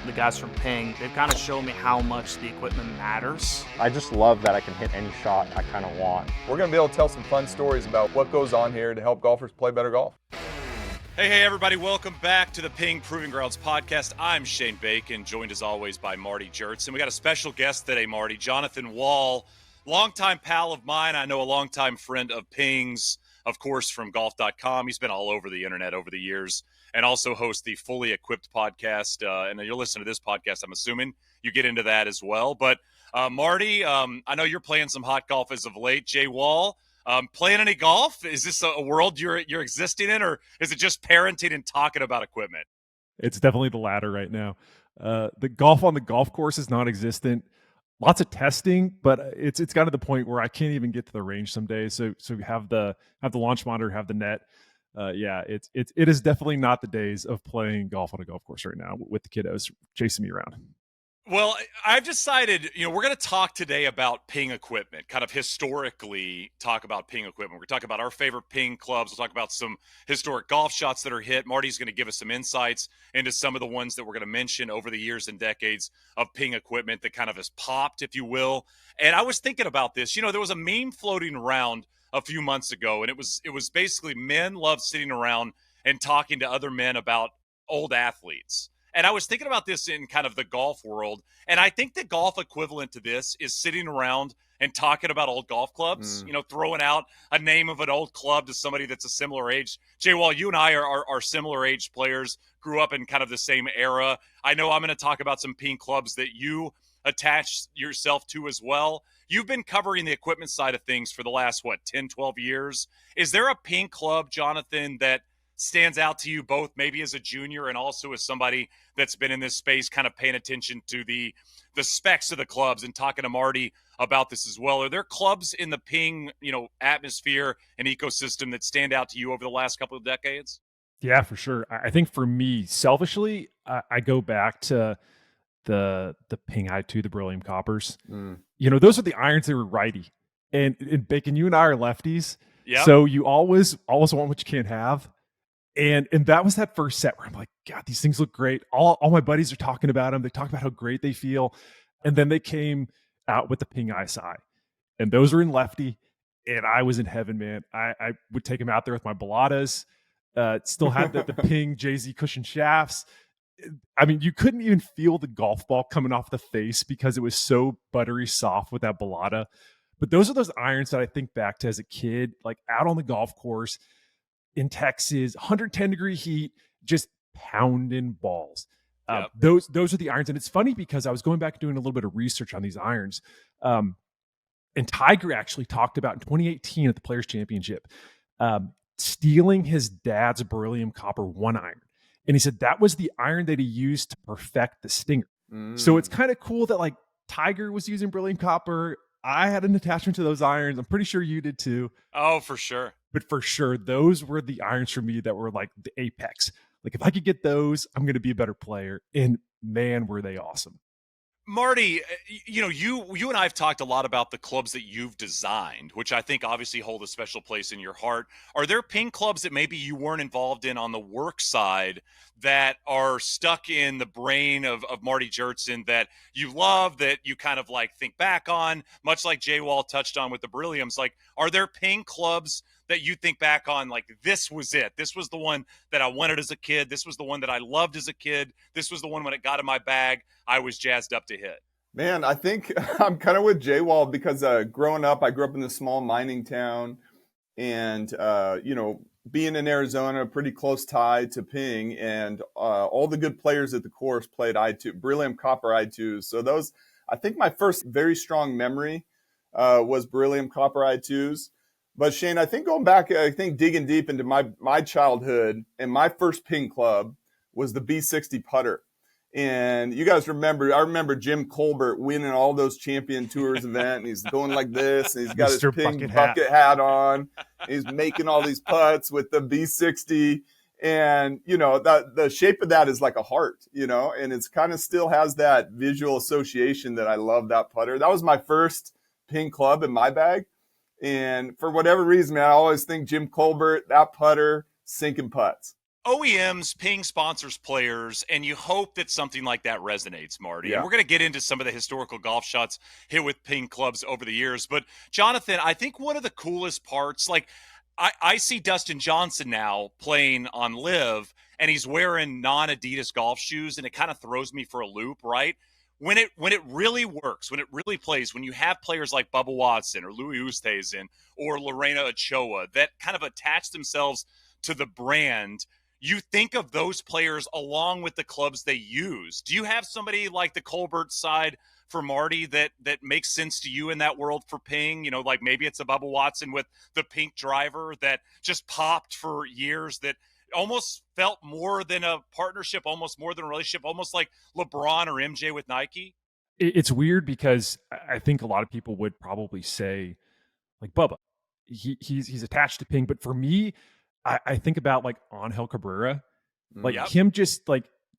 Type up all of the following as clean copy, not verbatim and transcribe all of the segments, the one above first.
the guys from Ping, they've kind of shown me how much the equipment matters. I just love that I can hit any shot I kind of want. We're going to be able to tell some fun stories about what goes on here to help golfers play better golf. Hey, everybody. Welcome back to the Ping Proving Grounds podcast. I'm Shane Bacon, joined as always by Marty Jertz. And we got a special guest today, Marty, Jonathan Wall, longtime pal of mine. I know a longtime friend of Ping's, of course, from golf.com. He's been all over the internet over the years and also hosts the Fully Equipped podcast. And you'll listen to this podcast, I'm assuming you get into that as well. But Marty, I know you're playing some hot golf as of late. Jay Wall, playing any golf? Is this a world you're existing in, or is it just parenting and talking about equipment? It's definitely the latter right now. The golf on the golf course is non-existent. Lots of testing, but it's got to the point where I can't even get to the range some days. So have the launch monitor, have the net. It is definitely not the days of playing golf on a golf course right now with the kiddos chasing me around. Well, I've decided, we're going to talk today about Ping equipment, kind of historically talk about Ping equipment. We're going to talk about our favorite Ping clubs. We'll talk about some historic golf shots that are hit. Marty's going to give us some insights into some of the ones that we're going to mention over the years and decades of Ping equipment that kind of has popped, if you will. And I was thinking about this. There was a meme floating around a few months ago, and it was basically men love sitting around and talking to other men about old athletes. And I was thinking about this in kind of the golf world. And I think the golf equivalent to this is sitting around and talking about old golf clubs, throwing out a name of an old club to somebody that's a similar age. Jay Wall, you and I are similar age players, grew up in kind of the same era. I know I'm going to talk about some Ping clubs that you attach yourself to as well. You've been covering the equipment side of things for the last, 10, 12 years. Is there a Ping club, Jonathan, that stands out to you both maybe as a junior and also as somebody that's been in this space kind of paying attention to the specs of the clubs and talking to Marty about this as well? Are there clubs in the Ping, atmosphere and ecosystem that stand out to you over the last couple of decades? Yeah, for sure. I think for me, selfishly, I go back to the Ping i2, the Beryllium Coppers. Those are the irons that were righty. And Bacon, you and I are lefties. Yeah. So you always want what you can't have. And that was that first set where I'm like, God, these things look great. All my buddies are talking about them. They talk about how great they feel. And then they came out with the Ping ISI. And those were in lefty. And I was in heaven, man. I would take them out there with my Bellatas. Still had the Ping JZ cushion shafts. I mean, you couldn't even feel the golf ball coming off the face because it was so buttery soft with that Bellata. But those are those irons that I think back to as a kid, like out on the golf course in Texas, 110-degree heat, just pounding balls. Yep. Those are the irons. And it's funny because I was going back and doing a little bit of research on these irons. And Tiger actually talked about in 2018 at the Players Championship, stealing his dad's Beryllium Copper 1 iron. And he said that was the iron that he used to perfect the Stinger. So it's kind of cool that like Tiger was using Beryllium Copper. I had an attachment to those irons. I'm pretty sure you did too. Oh, for sure. But for sure, those were the irons for me that were like the apex. Like if I could get those, I'm going to be a better player. And man, were they awesome. Marty, you and I have talked a lot about the clubs that you've designed, which I think obviously hold a special place in your heart. Are there Ping clubs that maybe you weren't involved in on the work side that are stuck in the brain of Marty Jertson that you love, that you kind of like think back on, much like Jay Wall touched on with the Berylliums? Like, are there Ping clubs that you think back on, like, this was it? This was the one that I wanted as a kid. This was the one that I loved as a kid. This was the one when it got in my bag, I was jazzed up to hit. Man, I think I'm kind of with Jay Wall because growing up, I grew up in a small mining town and, being in Arizona, pretty close tie to Ping, and all the good players at the course played I2, Beryllium Copper I2s. So those, I think my first very strong memory was Beryllium Copper I2s. But Shane, I think going back, digging deep into my childhood, and my first Ping club was the B60 putter. And you guys remember, I remember Jim Colbert winning all those champion tours event, and he's going like this, and he's got Mr. his Ping bucket hat on. He's making all these putts with the B60. And, the shape of that is like a heart, and it's kind of still has that visual association that I love that putter. That was my first Ping club in my bag. And for whatever reason, man, I always think Jim Colbert, that putter, sinking putts. OEMs, Ping sponsors players, and you hope that something like that resonates, Marty. Yeah. And we're going to get into some of the historical golf shots hit with Ping clubs over the years. But Jonathan, I think one of the coolest parts, like I see Dustin Johnson now playing on Live, and he's wearing non-Adidas golf shoes, and it kind of throws me for a loop, right? When it really works, when it really plays, when you have players like Bubba Watson or Louis Oosthuizen or Lorena Ochoa that kind of attach themselves to the brand, you think of those players along with the clubs they use. Do you have somebody like the Colbert side for Marty that makes sense to you in that world for Ping? You know, like maybe it's a Bubba Watson with the pink driver that just popped for years, that almost felt more than a partnership, almost more than a relationship, almost like LeBron or MJ with Nike? It's weird because I think a lot of people would probably say, like Bubba, he's attached to Ping, but for me, I think about like Angel Cabrera, like Yep. him just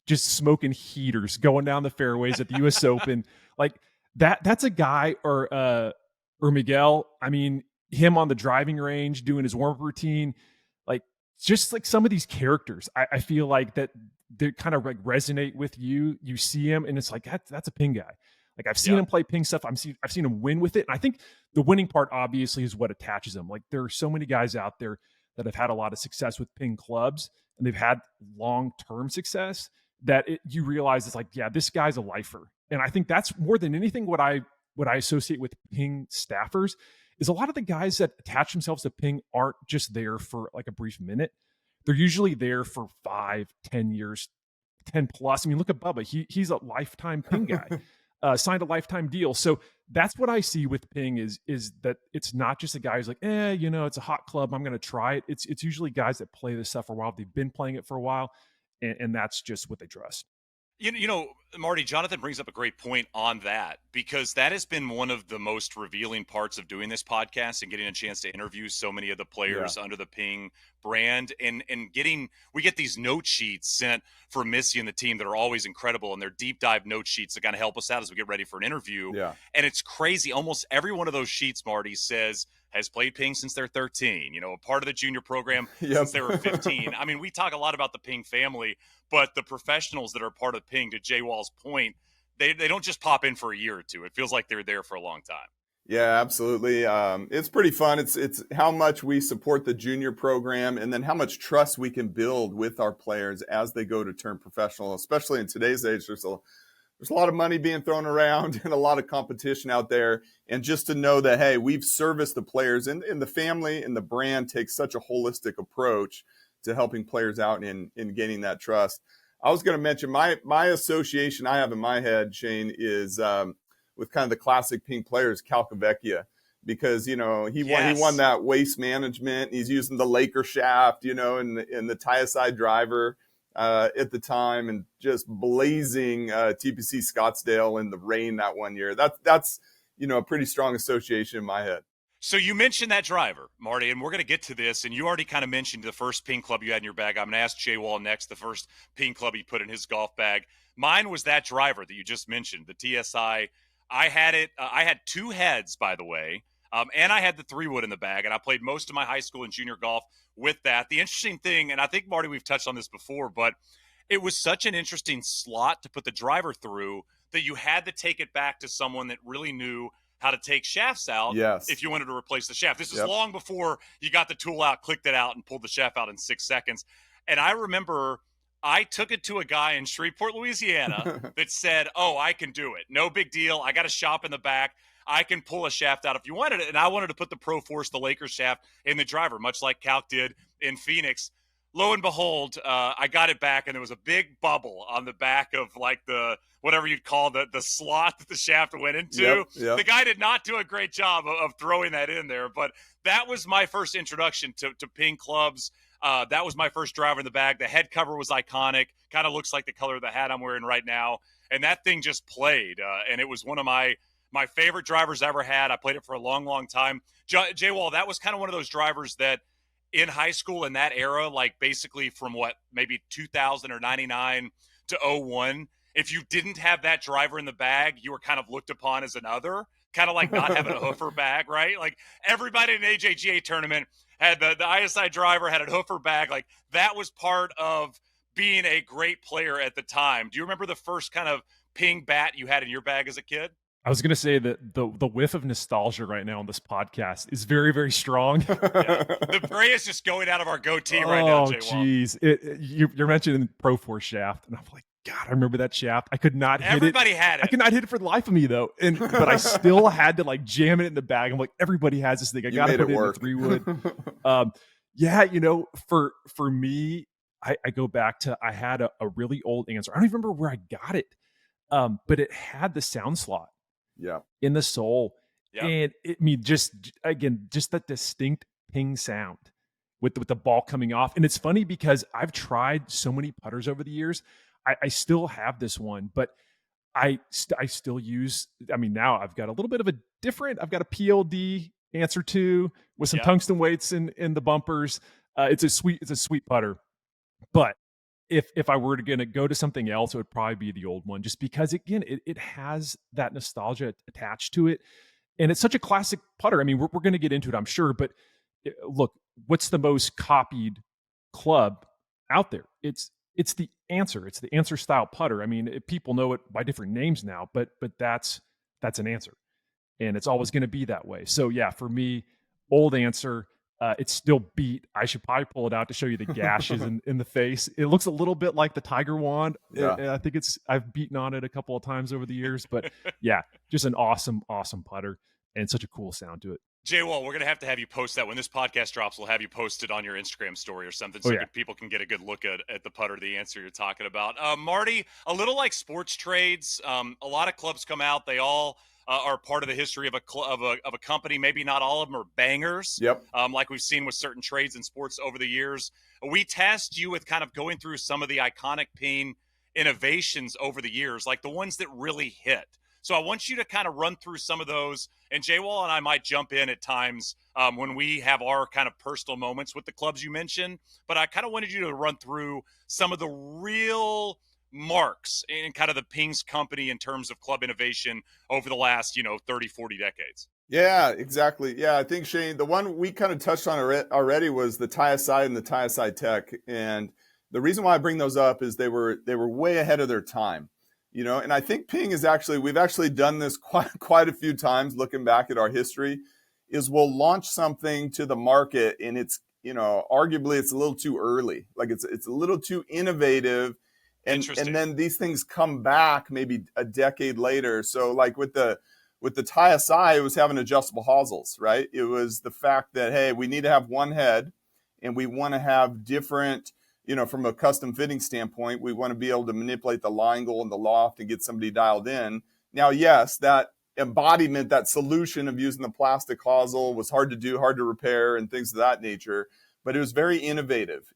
smoking heaters going down the fairways at the US Open. Like that's a guy, or Miguel. I mean, him on the driving range doing his warm-up routine, like just like some of these characters, I feel like that they kind of like resonate with you. You see him and it's like that's a Ping guy. Like I've seen him play Ping stuff. I've seen him win with it. And I think the winning part obviously is what attaches him. Like there are so many guys out there that have had a lot of success with Ping clubs, and they've had long-term success, that you realize it's like, yeah, this guy's a lifer. And I think that's more than anything what I associate with Ping staffers is a lot of the guys that attach themselves to Ping aren't just there for like a brief minute. They're usually there for 5, 10 years, 10 plus. I mean, look at Bubba. He's a lifetime Ping guy. Signed a lifetime deal. So that's what I see with Ping is that it's not just a guy who's like, it's a hot club, I'm going to try it. It's usually guys that play this stuff for a while. They've been playing it for a while, and that's just what they trust. You know, Marty, Jonathan brings up a great point on that, because that has been one of the most revealing parts of doing this podcast and getting a chance to interview so many of the players under the Ping brand, and we get these note sheets sent from Missy and the team that are always incredible, and they're deep dive note sheets that kind of help us out as we get ready for an interview. Yeah. And it's crazy. Almost every one of those sheets, Marty, says has played Ping since they're 13, a part of the junior program since they were 15. I mean, we talk a lot about the Ping family, but the professionals that are part of Ping, to Jay Wall's point, they don't just pop in for a year or two. It feels like they're there for a long time. Yeah, absolutely. It's pretty fun. It's how much we support the junior program, and then how much trust we can build with our players as they go to turn professional, especially in today's age. There's a lot of money being thrown around and a lot of competition out there. And just to know that, hey, we've serviced the players, and the family and the brand takes such a holistic approach to helping players out in gaining that trust. I was going to mention my association I have in my head, Shane, is with kind of the classic Ping players, Calcavecchia, because, he won that waste management. He's using the Laker shaft, and the tie-aside driver at the time, and just blazing TPC Scottsdale in the rain that one year. That's a pretty strong association in my head. So you mentioned that driver, Marty, and we're going to get to this, and you already kind of mentioned the first Ping club you had in your bag. I'm going to ask Jay Wall next, the first Ping club he put in his golf bag. Mine was that driver that you just mentioned, the TSI. I had it. I had two heads, by the way, and I had the 3-wood in the bag, and I played most of my high school and junior golf with that. The interesting thing, and I think, Marty, we've touched on this before, but it was such an interesting slot to put the driver through that you had to take it back to someone that really knew how to take shafts out if you wanted to replace the shaft. This is long before you got the tool out, clicked it out, and pulled the shaft out in 6 seconds. And I remember I took it to a guy in Shreveport, Louisiana that said, I can do it. No big deal. I got a shop in the back. I can pull a shaft out if you wanted it. And I wanted to put the Pro Force, the Lakers shaft, in the driver, much like Calc did in Phoenix. Lo and behold, I got it back, and there was a big bubble on the back of like the whatever you'd call the slot that the shaft went into. Yep. The guy did not do a great job of throwing that in there, but that was my first introduction to Ping clubs. That was my first driver in the bag. The head cover was iconic, kind of looks like the color of the hat I'm wearing right now, and that thing just played, and it was one of my favorite drivers I ever had. I played it for a long, long time. Jay Wall, that was kind of one of those drivers that in high school in that era, like basically from maybe 2000 or 99 to 01, if you didn't have that driver in the bag, you were kind of looked upon as another. kind of like not having a hoofer bag, right? Like everybody in an AJGA tournament had the ISI driver, had a hoofer bag. Like that was part of being a great player at the time. Do you remember the first kind of ping bat you had in your bag as a kid? I was going to say that the whiff of nostalgia right now on this podcast is very, very strong. Yeah. The gray is just going out of our goatee right now, Jay Wall. Jeez. You're mentioning Pro Force shaft, and I'm like, God, I remember that shaft. I could not hit it. Everybody had it. I could not hit it for the life of me, though. But I still had to like jam it in the bag. I'm like, everybody has this thing. I got to put it in the 3-wood. Yeah, for me, I go back to, I had a really old answer. I don't even remember where I got it, but it had the sound slot in the sole. Yeah. And just that distinct ping sound with the ball coming off. And it's funny because I've tried so many putters over the years. I still have this one, but I still use, now I've got a little bit of I've got a PLD answer 2 with some tungsten weights in the bumpers. It's a sweet putter. But if I were to go to something else, it would probably be the old one, just because again, it has that nostalgia attached to it. And it's such a classic putter. I mean, we're going to get into it, I'm sure, but look, what's the most copied club out there? It's the Answer. It's the Answer style putter. I mean, people know it by different names now, but that's an Answer, and it's always going to be that way. So yeah, for me, old Answer. It's still beat. I should probably pull it out to show you the gashes in the face. It looks a little bit like the Tiger Wand. Yeah. I think I've beaten on it a couple of times over the years, but yeah, just an awesome putter and such a cool sound to it. Jay Wall, we're going to have you post that. When this podcast drops, we'll have you post it on your Instagram story or something so people can get a good look at the putter, the Answer you're talking about. Marty, a little like sports trades, a lot of clubs come out. They all are part of the history of a company. Maybe not all of them are bangers. Yep. Like we've seen with certain trades in sports over the years. We tasked you with kind of going through some of the iconic ping innovations over the years, like the ones that really hit. So I want you to kind of run through some of those, and Jay Wall and I might jump in at times when we have our kind of personal moments with the clubs you mentioned. But I kind of wanted you to run through some of the real marks in kind of the pings company in terms of club innovation over the last 30, 40 decades. Yeah, exactly. Yeah, I think, Shane, the one we kind of touched on already was the TiaSide and the TiaSide Tech. And the reason why I bring those up is they were way ahead of their time. And I think ping is we've actually done this quite a few times looking back at our history, is we'll launch something to the market and it's, arguably it's a little too early. Like it's a little too innovative. And then these things come back maybe a decade later. So like with the TiaSide, it was having adjustable hosels, right? It was the fact that, hey, we need to have one head and we want to have different, from a custom fitting standpoint, we want to be able to manipulate the line goal and the loft and get somebody dialed in. Now, yes, that embodiment, that solution of using the plastic hosel was hard to do, hard to repair and things of that nature, but it was very innovative,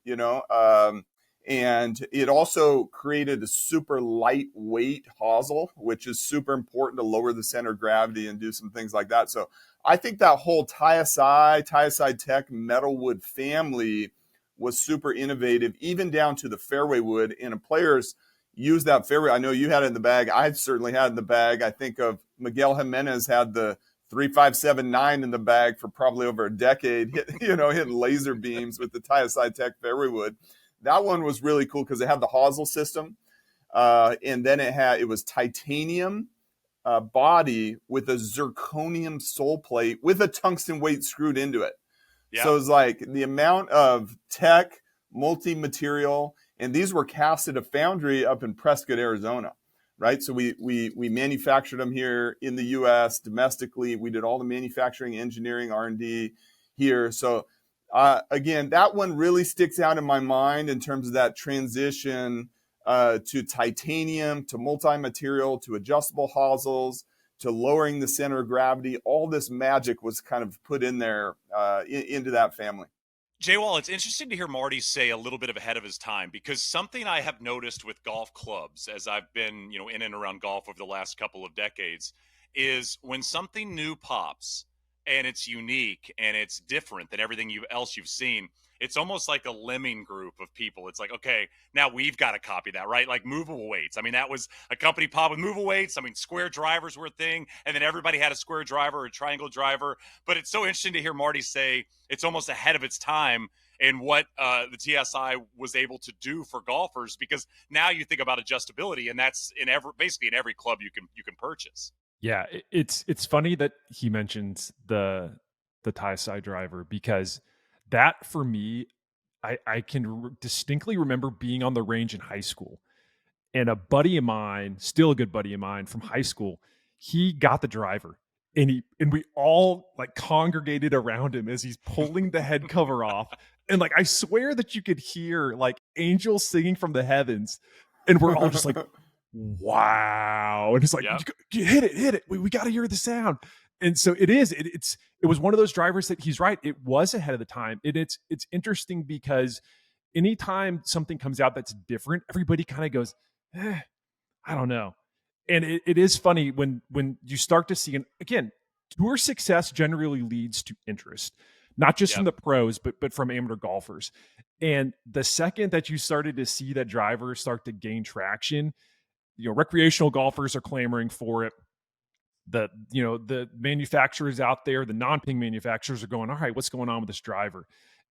and it also created a super lightweight hosel, which is super important to lower the center of gravity and do some things like that. So I think that whole TiaSide Tech metalwood family was super innovative, even down to the fairway wood. And players use that fairway. I know you had it in the bag. I certainly had it in the bag. I think of Miguel Jimenez had the 3579 in the bag for probably over a decade, hitting laser beams with the TiaSide Tech fairway wood. That one was really cool because it had the hosel system, and then it was titanium body with a zirconium sole plate with a tungsten weight screwed into it. Yeah. So it's like the amount of tech, multi-material, and these were cast at a foundry up in Prescott, Arizona, right? So we manufactured them here in the U.S. domestically. We did all the manufacturing, engineering, R&D here. So again, that one really sticks out in my mind in terms of that transition to titanium, to multi-material, to adjustable hosels, to lowering the center of gravity. All this magic was kind of put in there into that family. Jay Wall, it's interesting to hear Marty say a little bit of ahead of his time, because something I have noticed with golf clubs as I've been, in and around golf over the last couple of decades is when something new pops and it's unique and it's different than everything else you've seen, it's almost like a lemming group of people. It's like, okay, now we've got to copy that, right? Like movable weights. I mean, that was a company pop with movable weights. I mean, square drivers were a thing, and then everybody had a square driver or a triangle driver. But it's so interesting to hear Marty say it's almost ahead of its time in what the TSI was able to do for golfers, because now you think about adjustability, and that's basically in every club you can purchase. Yeah, it's funny that he mentions the TSI driver, because that for me, I can distinctly remember being on the range in high school, and a buddy of mine, still a good buddy of mine from high school, he got the driver, and we all like congregated around him as he's pulling the head cover off, and like I swear that you could hear like angels singing from the heavens, and we're all just like, wow. And it's like, Yep. you hit it. We got to hear the sound. And so it was one of those drivers that he's right. It was ahead of the time. And it's interesting because anytime something comes out that's different, everybody kind of goes, I don't know. And it is funny when you start to see, and again, tour success generally leads to interest, not just from the pros, but from amateur golfers. And the second that you started to see that driver start to gain traction, recreational golfers are clamoring for it. The manufacturers out there, the non-ping manufacturers are going, all right, what's going on with this driver?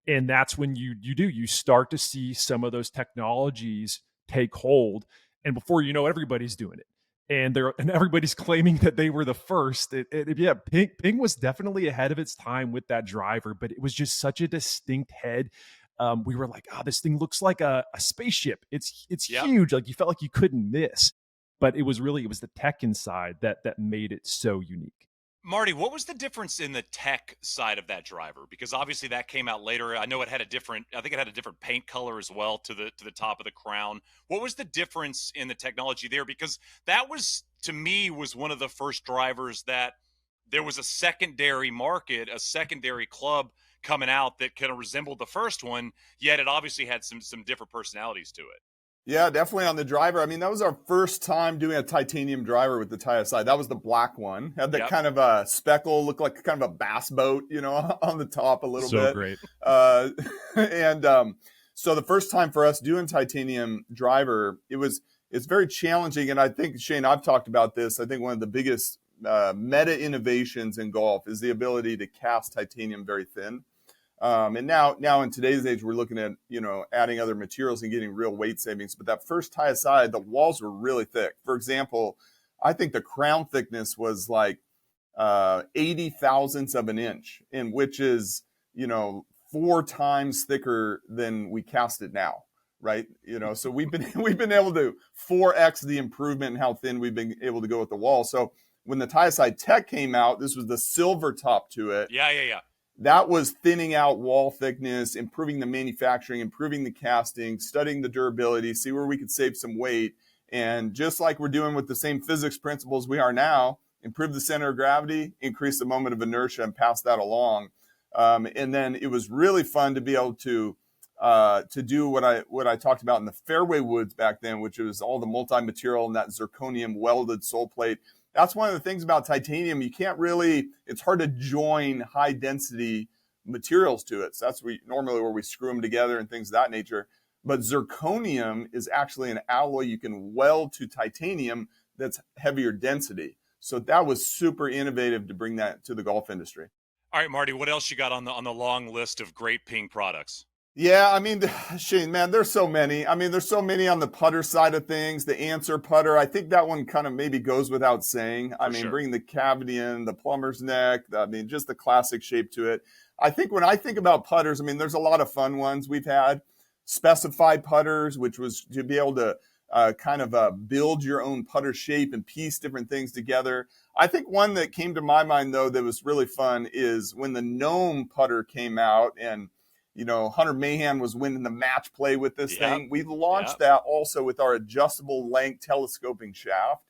And that's when you start to see some of those technologies take hold. And before you know it, everybody's doing it. And everybody's claiming that they were the first. Ping was definitely ahead of its time with that driver, but it was just such a distinct head. We were like, this thing looks like a spaceship. It's huge. Like you felt like you couldn't miss. But it was the tech inside that made it so unique. Marty, what was the difference in the tech side of that driver? Because obviously that came out later. I know I think it had a different paint color as well to the top of the crown. What was the difference in the technology there? Because that was, to me, was one of the first drivers that there was a secondary market, a secondary club coming out that kind of resembled the first one, yet it obviously had some different personalities to it. Yeah, definitely on the driver. I mean, that was our first time doing a titanium driver with the TSI. That was the black one. Had that kind of a speckle, looked like kind of a bass boat, on the top a little bit. So great. So the first time for us doing titanium driver, it's very challenging. And I think, Shane, I've talked about this. I think one of the biggest meta innovations in golf is the ability to cast titanium very thin. And now in today's age, we're looking at, adding other materials and getting real weight savings. But that first TSI, the walls were really thick. For example, I think the crown thickness was like 80 thousandths of an inch, which is, 4 times thicker than we cast it now. Right. So we've been able to 4x the improvement in how thin we've been able to go with the wall. So when the TSI Tech came out, this was the silver top to it. Yeah. That was thinning out wall thickness, improving the manufacturing, improving the casting, studying the durability, see where we could save some weight. And just like we're doing with the same physics principles we are now, improve the center of gravity, increase the moment of inertia, and pass that along. And then it was really fun to be able to do what I talked about in the fairway woods back then, which was all the multi-material and that zirconium welded sole plate. That's one of the things about titanium. It's hard to join high density materials to it. So that's normally where we screw them together and things of that nature. But zirconium is actually an alloy you can weld to titanium that's heavier density. So that was super innovative to bring that to the golf industry. All right, Marty, what else you got on the long list of great Ping products? Yeah, I mean, Shane, man, there's so many. I mean, there's so many on the putter side of things. The Answer putter, I think that one kind of maybe goes without saying. Bringing the cavity in, the plumber's neck, just the classic shape to it. I think when I think about putters, there's a lot of fun ones we've had. Specified putters, which was to be able to build your own putter shape and piece different things together. I think one that came to my mind, though, that was really fun is when the Gnome putter came out and Hunter Mahan was winning the match play with this thing. We launched that also with our adjustable length telescoping shaft.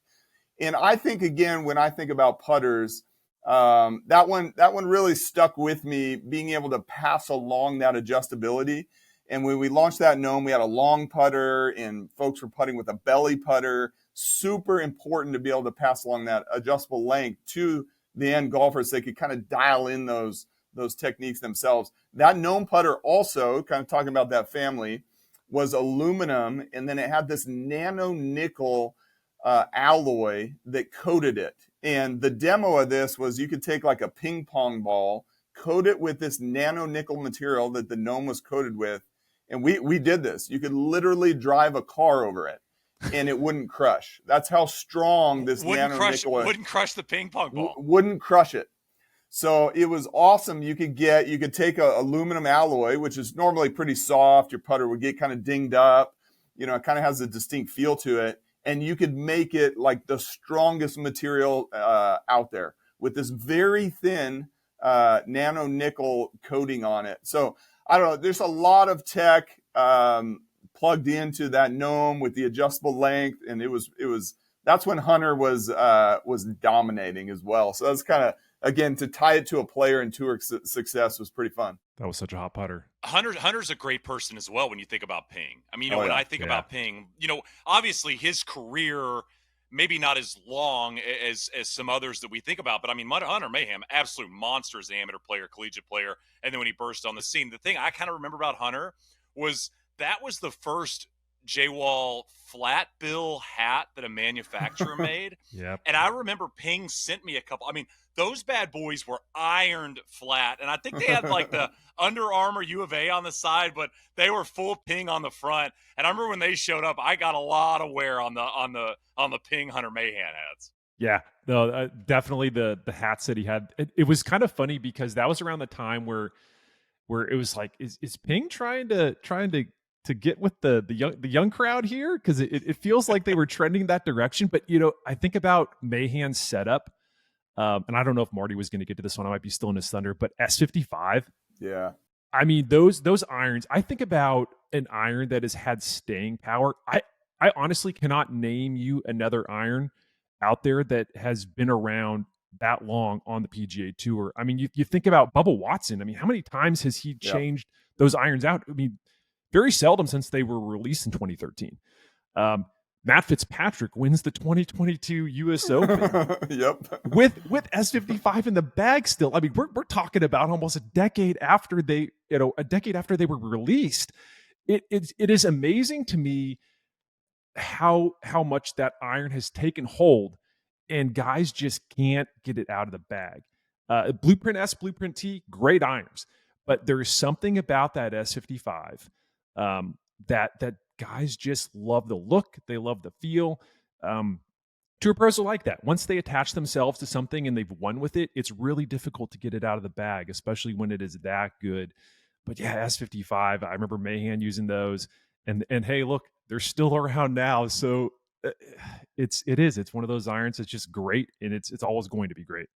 And I think, again, when I think about putters, that one really stuck with me, being able to pass along that adjustability. And when we launched that Gnome, we had a long putter and folks were putting with a belly putter. Super important to be able to pass along that adjustable length to the end golfers. They could kind of dial in those those techniques themselves. That gnome putter also, kind of talking about that family, was aluminum, and then it had this nano nickel alloy that coated it. And the demo of this was you could take like a ping pong ball, coat it with this nano nickel material that the gnome was coated with. And we did this. You could literally drive a car over it and it wouldn't crush. That's how strong this nano nickel was. Wouldn't crush the ping pong ball. Wouldn't crush it. So it was awesome. You could take a aluminum alloy, which is normally pretty soft. Your putter would get kind of dinged up. You know, it kind of has a distinct feel to it. And you could make it like the strongest material out there with this very thin nano nickel coating on it. So I don't know. There's a lot of tech plugged into that gnome with the adjustable length, and it was. That's when Hunter was dominating as well. So that's kind of, again, to tie it to a player and tour success was pretty fun. That was such a hot putter. Hunter's a great person as well when you think about Ping. I mean, when I think about Ping, obviously his career maybe not as long as some others that we think about, but I mean, Hunter Mayhem, absolute monster as an amateur player, collegiate player, and then when he burst on the scene, the thing I kind of remember about Hunter was that was the first J-Wall flat bill hat that a manufacturer made. Yep. And I remember Ping sent me a couple. I mean, those bad boys were ironed flat, and I think they had like the Under Armour U of A on the side, but they were full Ping on the front. And I remember when they showed up, I got a lot of wear on the Ping Hunter Mayhem hats. Yeah, no, definitely the hats that he had. It was kind of funny because that was around the time where it was like, is Ping trying to get with the young crowd here? Because it feels like they were trending that direction. But I think about Mayhan's setup. And I don't know if Marty was going to get to this one. I might be still in his thunder, but S55. Yeah. I mean, those irons, I think about an iron that has had staying power. I honestly cannot name you another iron out there that has been around that long on the PGA Tour. I mean, you think about Bubba Watson. I mean, how many times has he changed those irons out? I mean, very seldom since they were released in 2013. Matt Fitzpatrick wins the 2022 U.S. Open. Yep. With S55 in the bag still. I mean, we're talking about almost a decade after they were released. It is amazing to me how much that iron has taken hold, and guys just can't get it out of the bag. Blueprint S, Blueprint T, great irons, but there is something about that S55 that guys just love the look. They love the feel. Tour pros are like that. Once they attach themselves to something and they've won with it, it's really difficult to get it out of the bag, especially when it is that good. But yeah, S55, I remember Mahan using those. And hey, look, they're still around now. So it's one of those irons that's just great, and it's always going to be great.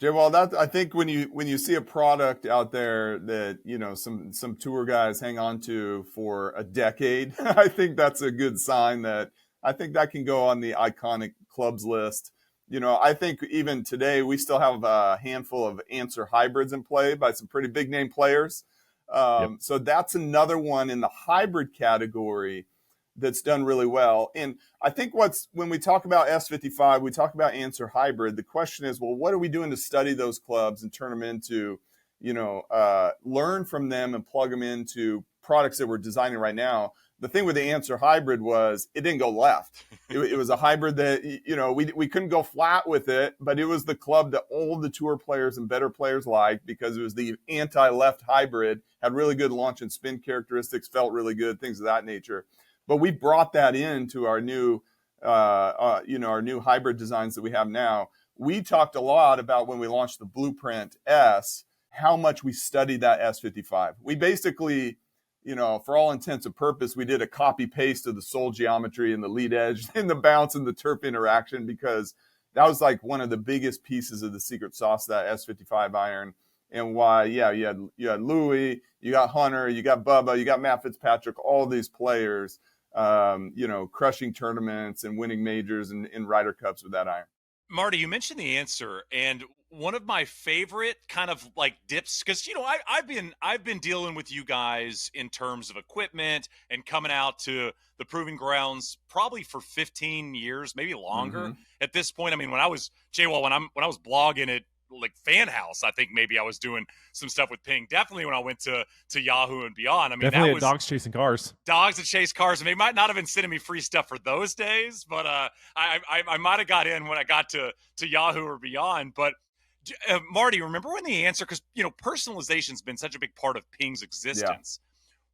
Well, that I think when you see a product out there that some tour guys hang on to for a decade, I think that's a good sign that I think that can go on the iconic clubs list. I think even today we still have a handful of Answer hybrids in play by some pretty big name players. So that's another one in the hybrid category that's done really well. And I think when we talk about S55, we talk about Answer hybrid. The question is, well, what are we doing to study those clubs and turn them into, learn from them and plug them into products that we're designing right now? The thing with the Answer hybrid was it didn't go left. It was a hybrid that, we couldn't go flat with it, but it was the club that all the tour players and better players liked because it was the anti-left hybrid, had really good launch and spin characteristics, felt really good, things of that nature. But we brought that into our new, our new hybrid designs that we have now. We talked a lot about when we launched the Blueprint S, how much we studied that S55. We basically, for all intents and purpose, we did a copy paste of the sole geometry and the lead edge and the bounce and the turf interaction, because that was like one of the biggest pieces of the secret sauce, that S55 iron. And why, you had Louis, you got Hunter, you got Bubba, you got Matt Fitzpatrick, all these players, crushing tournaments and winning majors and Ryder Cups with that iron. Marty, you mentioned the Answer, and one of my favorite kind of like dips, because I've been dealing with you guys in terms of equipment and coming out to the proving grounds probably for 15 years, maybe longer at this point. I mean, when I was J-Wall, when I was blogging at like Fan House. I think maybe I was doing some stuff with Ping. Definitely when I went to Yahoo and beyond. I mean, Definitely that had was dogs chasing cars. dogs that chase cars, and they might not have been sending me free stuff for those days, but I might have got in when I got to Yahoo or beyond. But Marty, remember when the Answer, because personalization's been such a big part of Ping's existence.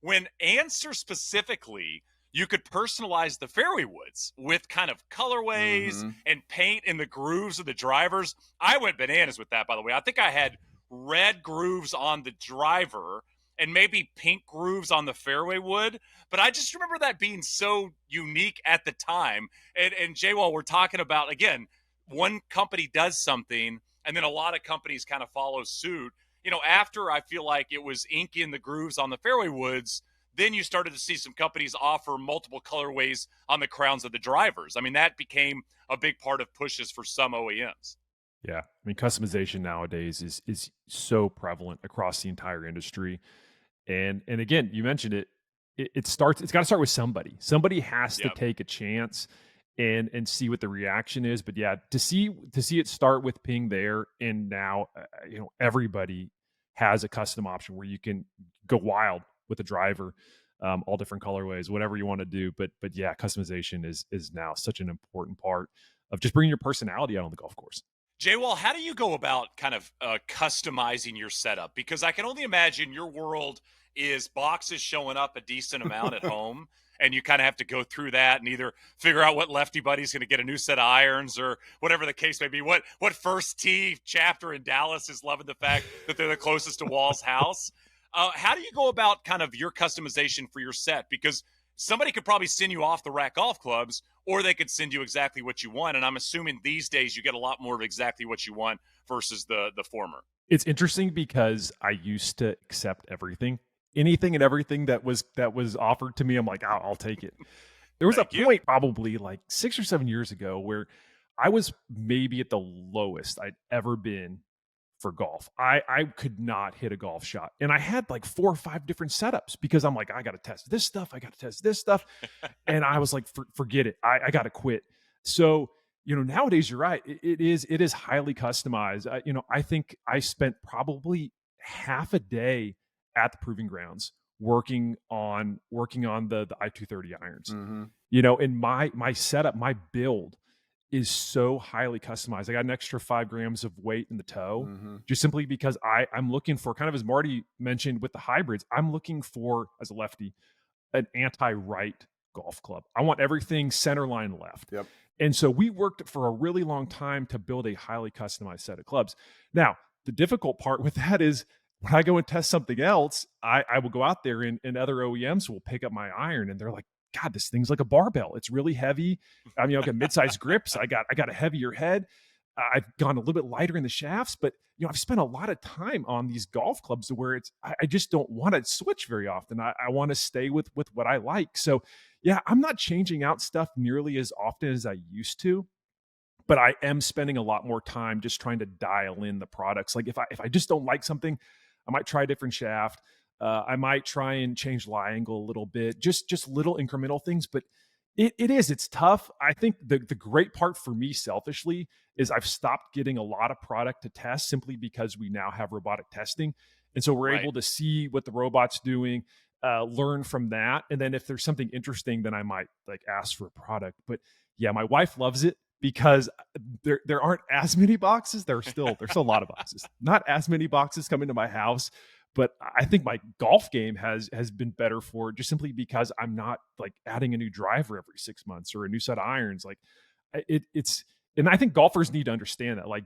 When Answer specifically, you could personalize the fairway woods with kind of colorways and paint in the grooves of the drivers. I went bananas with that, by the way. I think I had red grooves on the driver and maybe pink grooves on the fairway wood. But I just remember that being so unique at the time. And Jay, while we're talking about, again, one company does something and then a lot of companies kind of follow suit. After I feel like it was inking the grooves on the fairway woods, then you started to see some companies offer multiple colorways on the crowns of the drivers. I mean, that became a big part of pushes for some OEMs. Yeah. I mean, customization nowadays is so prevalent across the entire industry. And again, you mentioned it. It's got to start with somebody. Somebody has to take a chance and see what the reaction is. But yeah, to see it start with Ping there, and now everybody has a custom option where you can go wild with a driver, all different colorways, whatever you want to do. But yeah, customization is now such an important part of just bringing your personality out on the golf course. Jay-Wall, how do you go about kind of customizing your setup? Because I can only imagine your world is boxes showing up a decent amount at home, and you kind of have to go through that and either figure out what lefty buddy's going to get a new set of irons or whatever the case may be. What First Tee chapter in Dallas is loving the fact that they're the closest to Wall's house. How do you go about kind of your customization for your set? Because somebody could probably send you off the rack golf clubs, or they could send you exactly what you want. And I'm assuming these days you get a lot more of exactly what you want versus the former. It's interesting because I used to accept anything and everything that was offered to me. I'm like, I'll take it. There was a point probably like 6 or 7 years ago where I was maybe at the lowest I'd ever been for golf. I could not hit a golf shot. And I had like 4 or 5 different setups because I'm like, I got to test this stuff. I got to test this stuff. And I was like, forget it. I got to quit. So, nowadays you're right. It is highly customized. I think I spent probably half a day at the proving grounds working on the I-230 irons. And my setup, my build is so highly customized. I got an extra 5 grams of weight in the toe, just simply because I'm looking for, kind of as Marty mentioned with the hybrids, I'm looking for, as a lefty, an anti-right golf club. I want everything center line left. Yep. And so we worked for a really long time to build a highly customized set of clubs. Now, the difficult part with that is when I go and test something else, I will go out there and other OEMs will pick up my iron and they're like, God, this thing's like a barbell. It's really heavy. I mean, I got mid-sized grips. I got a heavier head. I've gone a little bit lighter in the shafts, but I've spent a lot of time on these golf clubs to where I just don't want to switch very often. I want to stay with what I like. So yeah, I'm not changing out stuff nearly as often as I used to, but I am spending a lot more time just trying to dial in the products. Like if I just don't like something, I might try a different shaft. I might try and change lie angle a little bit, just little incremental things, but it's tough. I think the great part for me selfishly is I've stopped getting a lot of product to test simply because we now have robotic testing. And so we're able to see what the robot's doing, learn from that. And then if there's something interesting, then I might like ask for a product. But yeah, my wife loves it because there aren't as many boxes. There's still a lot of boxes, not as many boxes coming to my house. But I think my golf game has been better for it just simply because I'm not like adding a new driver every 6 months or a new set of irons. Like it's, and I think golfers need to understand that. Like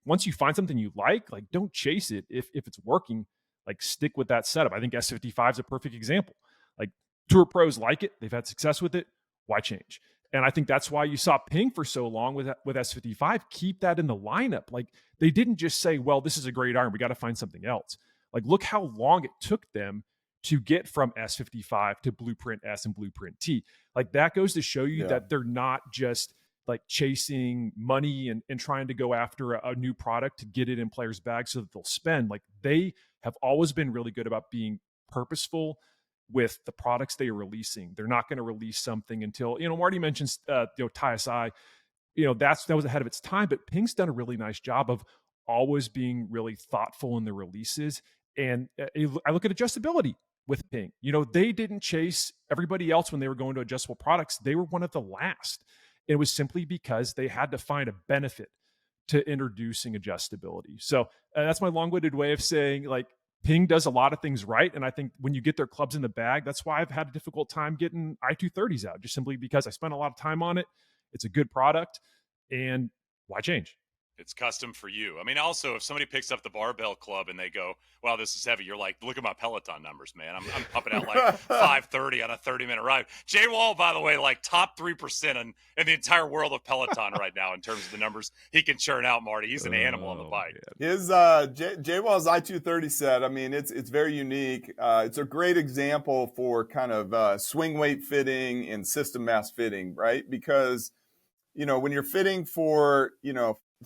once you find something you like don't chase it. If it's working, like stick with that setup. I think S55 is a perfect example. Like tour pros like it. They've had success with it. Why change? And I think that's why you saw Ping for so long with S55. Keep that in the lineup. Like they didn't just say, well, this is a great iron, we got to find something else. Like, look how long it took them to get from S55 to Blueprint S and Blueprint T. Like, that goes to show you that they're not just like chasing money and trying to go after a new product to get it in players' bags so that they'll spend. Like, they have always been really good about being purposeful with the products they are releasing. They're not going to release something until, Marty mentions, TSI, that was ahead of its time, but Ping's done a really nice job of always being really thoughtful in the releases. And I look at adjustability with Ping. They didn't chase everybody else when they were going to adjustable products. They were one of the last. It was simply because they had to find a benefit to introducing adjustability. So that's my long-winded way of saying, like, Ping does a lot of things right. And I think when you get their clubs in the bag, that's why I've had a difficult time getting i230s out, just simply because I spent a lot of time on it. It's a good product. And why change? It's custom for you. I mean, also, if somebody picks up the Barbell Club and they go, wow, this is heavy, you're like, look at my Peloton numbers, man. I'm pumping out like 530 on a 30-minute ride. Jay Wall, by the way, like top 3% in the entire world of Peloton right now in terms of the numbers he can churn out, Marty. He's an animal on the bike. Man. His Jay Wall's i230 set, I mean, it's very unique. It's a great example for kind of swing weight fitting and system mass fitting, right? Because, when you're fitting for,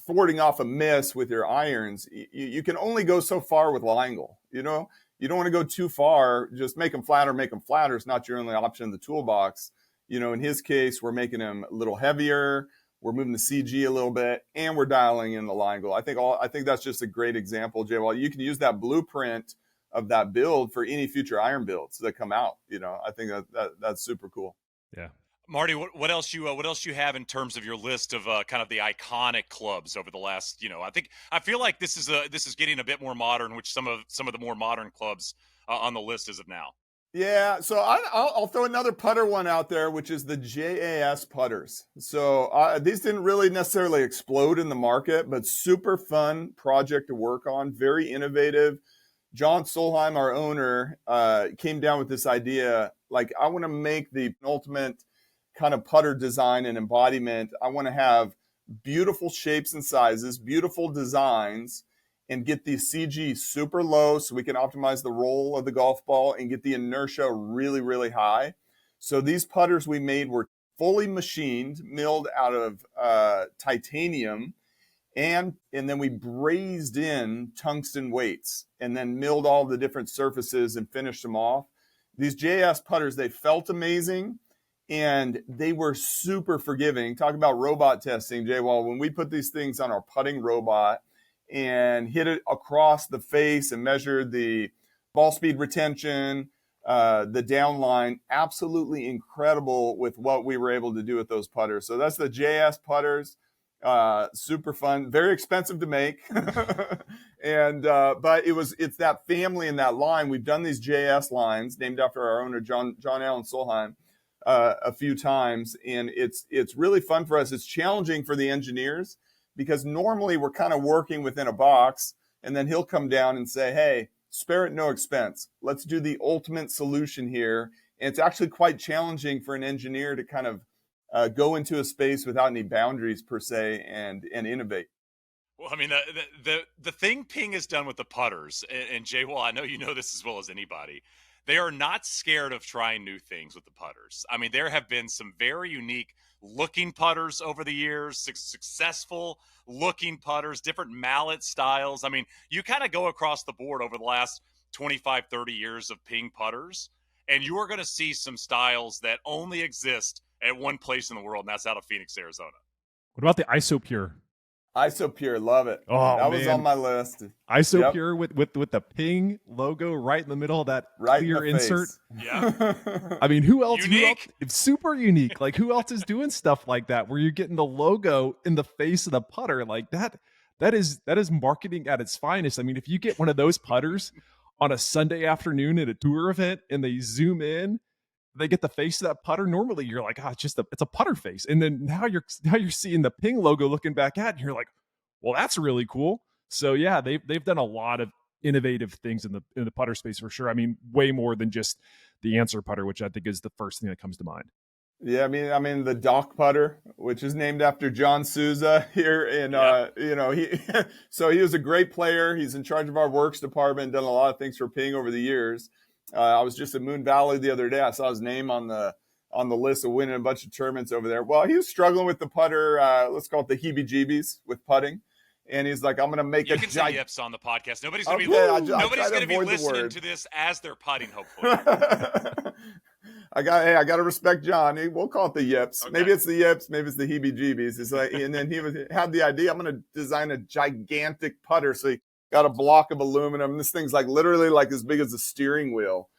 thwarting off a miss with your irons, you can only go so far with Langle. You don't want to go too far. Just make them flatter is not your only option in the toolbox. In his case, we're making him a little heavier. We're moving the CG a little bit, and we're dialing in the Langle. I think that's just a great example, Jay. Well, you can use that blueprint of that build for any future iron builds that come out. I think that's super cool. Yeah. Marty, what else you have in terms of your list of kind of the iconic clubs over the last, I feel like this is getting a bit more modern, which some of the more modern clubs on the list as of now. Yeah, so I'll throw another putter one out there, which is the JAS putters. So these didn't really necessarily explode in the market, but super fun project to work on, very innovative. John Solheim, our owner, came down with this idea, like, I want to make the ultimate kind of putter design and embodiment. I want to have beautiful shapes and sizes, beautiful designs, and get the CG super low so we can optimize the roll of the golf ball and get the inertia really, really high. So these putters we made were fully machined, milled out of titanium, and then we brazed in tungsten weights and then milled all the different surfaces and finished them off. These JS putters, they felt amazing. And they were super forgiving. Talk about robot testing, Jay Wall. When we put these things on our putting robot and hit it across the face and measured the ball speed retention, the downline, absolutely incredible with what we were able to do with those putters. So that's the JS putters. Super fun, very expensive to make. And but it's that family and that line. We've done these JS lines named after our owner, John Allen Solheim, a few times, and it's really fun for us. It's challenging for the engineers because normally we're kind of working within a box, and then he'll come down and say, hey, spare it no expense. Let's do the ultimate solution here. And it's actually quite challenging for an engineer to kind of go into a space without any boundaries per se and innovate. Well, I mean, the thing Ping has done with the putters, and Jay Wall, I know you know this as well as anybody, they are not scared of trying new things with the putters. I mean, there have been some very unique looking putters over the years, successful looking putters, different mallet styles. I mean, you kind of go across the board over the last 25, 30 years of Ping putters, and you are going to see some styles that only exist at one place in the world, and that's out of Phoenix, Arizona. What about the ISOPure? ISOPure, love it. Oh, that was on my list. ISOPure with the Ping logo right in the middle of that clear insert. Yeah. I mean, who else? Unique. It's super unique. Like, who else is doing stuff like that where you're getting the logo in the face of the putter like that? That is marketing at its finest. I mean, if you get one of those putters on a Sunday afternoon at a tour event and they zoom in, they get the face of that putter. Normally you're like, it's a putter face. And then now you're seeing the Ping logo looking back at, and you're like, well, that's really cool. So yeah, they've done a lot of innovative things in the putter space for sure. I mean, way more than just the Answer putter, which I think is the first thing that comes to mind. Yeah, I mean the Doc putter, which is named after John Souza here in he was a great player. He's in charge of our works department, done a lot of things for Ping over the years. I was just at Moon Valley the other day. I saw his name on the list of winning a bunch of tournaments over there. Well, he was struggling with the putter. Let's call it the heebie-jeebies with putting. And he's like, I'm going to make you a can giant. say yips on the podcast. Nobody's going to to be listening the to this as they're putting, hopefully. I got to respect John. We'll call it the yips. Okay. Maybe it's the yips. Maybe it's the heebie-jeebies. It's like, and then he had the idea. I'm going to design a gigantic putter. So he got a block of aluminum. This thing's like literally like as big as a steering wheel.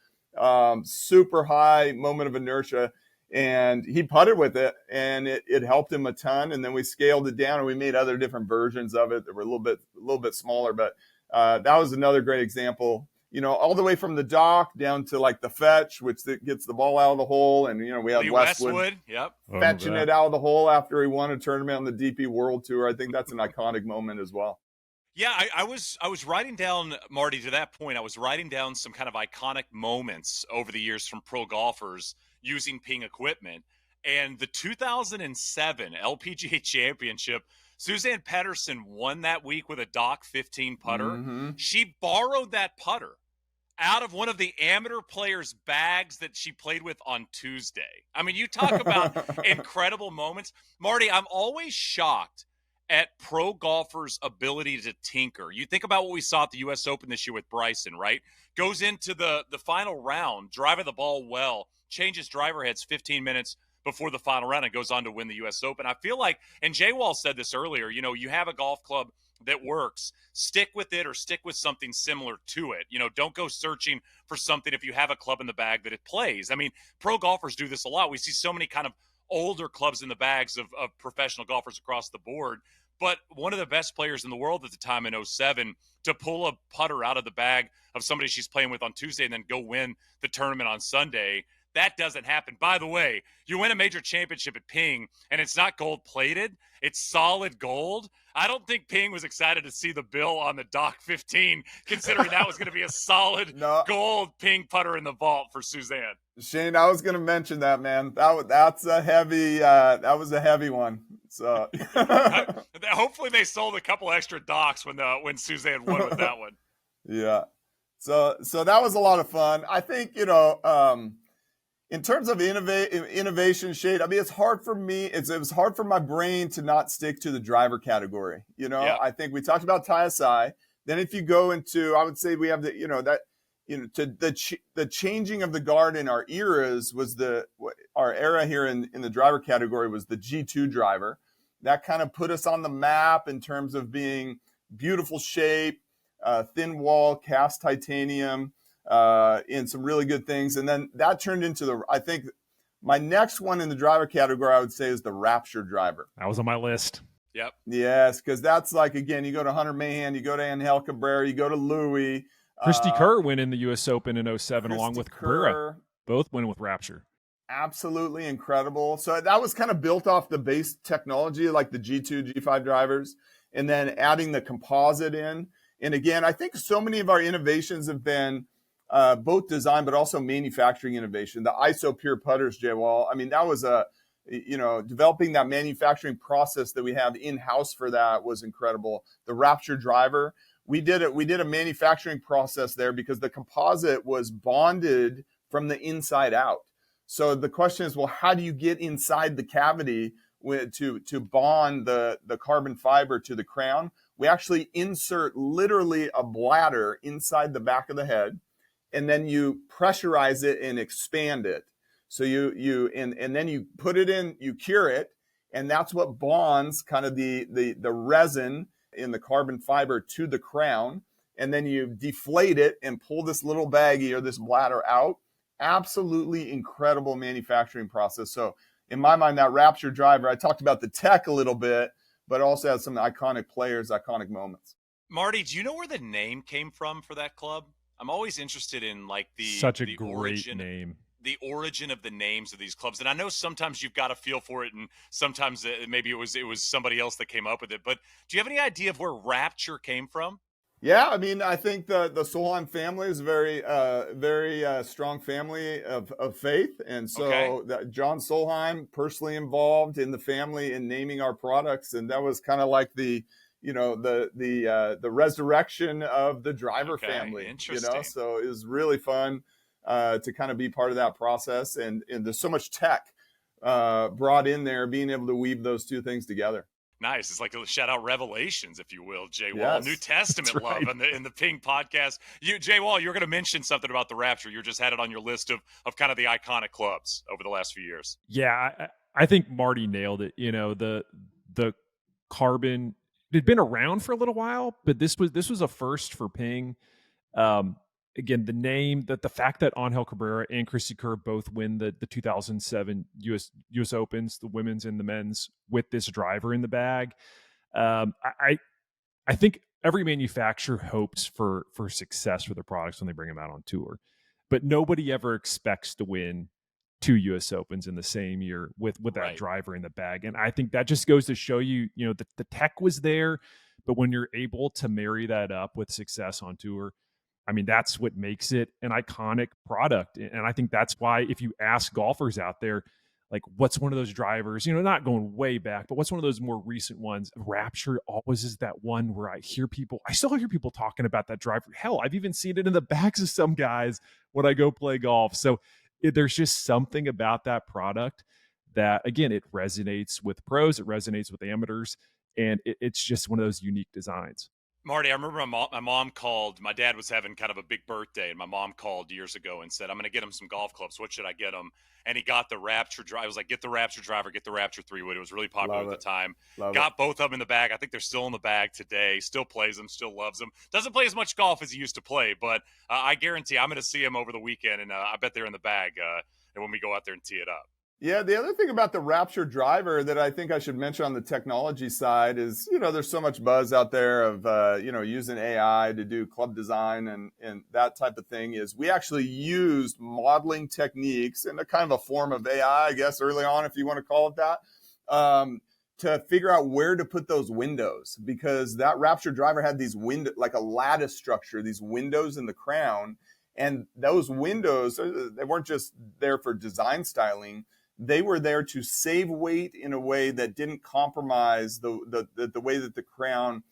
Super high moment of inertia. And he putted with it, and it helped him a ton. And then we scaled it down, and we made other different versions of it that were a little bit smaller. But that was another great example. You know, all the way from the dock down to like the fetch, which gets the ball out of the hole. And, you know, we had Lee Westwood yep. fetching it out of the hole after he won a tournament on the DP World Tour. I think that's an iconic moment as well. Yeah, I was writing down, Marty, to that point, I was writing down some kind of iconic moments over the years from pro golfers using Ping equipment. And the 2007 LPGA Championship, Suzanne Pedersen won that week with a Dock 15 putter. Mm-hmm. She borrowed that putter out of one of the amateur players' bags that she played with on Tuesday. I mean, you talk about incredible moments. Marty, I'm always shocked at pro golfers' ability to tinker. You think about what we saw at the U.S. Open this year with Bryson, right? Goes into the final round, driving the ball well, changes driver heads 15 minutes before the final round and goes on to win the U.S. Open. I feel like, and Jay Wall said this earlier, you know, you have a golf club that works, stick with it or stick with something similar to it. You know, don't go searching for something if you have a club in the bag that it plays. I mean, pro golfers do this a lot. We see so many kind of older clubs in the bags of professional golfers across the board. But one of the best players in the world at the time in 2007 to pull a putter out of the bag of somebody she's playing with on Tuesday and then go win the tournament on Sunday, that doesn't happen. By the way, you win a major championship at Ping, and it's not gold-plated. It's solid gold. I don't think Ping was excited to see the bill on the Dock 15, considering that was going to be a solid gold Ping putter in the vault for Suzanne. Shane, I was going to mention that, man. That's a heavy. That was a heavy one. So hopefully they sold a couple extra Docks when Suzanne won with that one. Yeah. So that was a lot of fun. I think, you know, in terms of innovation, Shade, I mean, it's hard for me. It was hard for my brain to not stick to the driver category. You know, yeah. I think we talked about TSI. Then if you go into, I would say we have the, you know, that, you know, to the changing of the guard in our eras was our era here in the driver category was the G2 driver. That kind of put us on the map in terms of being beautiful shape, thin wall, cast titanium, in some really good things. And then that turned into I think my next one in the driver category, I would say, is the Rapture driver. That was on my list. Yep. Yes, because that's like, again, you go to Hunter Mahan, you go to Angel Cabrera, you go to Louis. Christy Kerr went in the U.S. Open in 2007 along with Cabrera. Kerr, both went with Rapture. Absolutely incredible. So that was kind of built off the base technology, like the G2, G5 drivers, and then adding the composite in. And again, I think so many of our innovations have been both design, but also manufacturing innovation. The ISO Pure putters, Jay Wall. I mean, that was developing that manufacturing process that we have in-house for that was incredible. The Rapture driver, we did a manufacturing process there because the composite was bonded from the inside out. So the question is, well, how do you get inside the cavity to bond the carbon fiber to the crown? We actually insert literally a bladder inside the back of the head, and then you pressurize it and expand it. So and then you put it in, you cure it, and that's what bonds kind of the resin in the carbon fiber to the crown. And then you deflate it and pull this little baggie or this bladder out. Absolutely incredible manufacturing process. So in my mind, that Rapture driver, I talked about the tech a little bit, but also has some iconic players, iconic moments. Marty, do you know where the name came from for that club? I'm always interested in like such a the great origin, name. The origin of the names of these clubs. And I know sometimes you've got a feel for it, and sometimes maybe it was somebody else that came up with it. But do you have any idea of where Rapture came from? Yeah, I mean, I think the Solheim family is a very strong family of faith, and so John Solheim personally involved in the family in naming our products, and that was kind of like the resurrection of the driver family. Interesting. You know, so it was really fun to kind of be part of that process, and there's so much tech brought in there, being able to weave those two things together. Nice. It's like a shout out Revelations, if you will, Jay Wall. Yes, New Testament that's love right. in the Ping podcast. Jay Wall, you were going to mention something about the Rapture. You just had it on your list of kind of the iconic clubs over the last few years. Yeah, I think Marty nailed it. The carbon, it had been around for a little while, but this was a first for Ping. Um, Again, the name, that the fact that Angel Cabrera and Christy Kerr both win the 2007 US Opens, the women's and the men's, with this driver in the bag. I think every manufacturer hopes for success for their products when they bring them out on tour, but nobody ever expects to win 2 US Opens in the same year with that Right. driver in the bag. And I think that just goes to show you, the tech was there, but when you're able to marry that up with success on tour, I mean, that's what makes it an iconic product. And I think that's why, if you ask golfers out there, like, what's one of those drivers, not going way back, but what's one of those more recent ones? Rapture always is that one where I still hear people talking about that driver. Hell, I've even seen it in the bags of some guys when I go play golf. So there's just something about that product that, again, it resonates with pros, it resonates with amateurs, and it's just one of those unique designs. Marty, I remember my mom called. My dad was having kind of a big birthday, and my mom called years ago and said, "I'm going to get him some golf clubs. What should I get him?" And he got the Rapture driver. I was like, "Get the Rapture driver, get the Rapture 3-wood." It was really popular Love at it. the time. Love Got both of them in the bag. I think they're still in the bag today. Still plays them, still loves them. Doesn't play as much golf as he used to play, but I guarantee I'm going to see him over the weekend, and I bet they're in the bag and when we go out there and tee it up. Yeah, the other thing about the Rapture driver that I think I should mention on the technology side is, there's so much buzz out there of, using AI to do club design and that type of thing. Is we actually used modeling techniques and a kind of a form of AI, I guess, early on, if you want to call it that, to figure out where to put those windows, because that Rapture driver had these window, like a lattice structure, these windows in the crown. And those windows, they weren't just there for design styling. They were there to save weight in a way that didn't compromise the way that the crown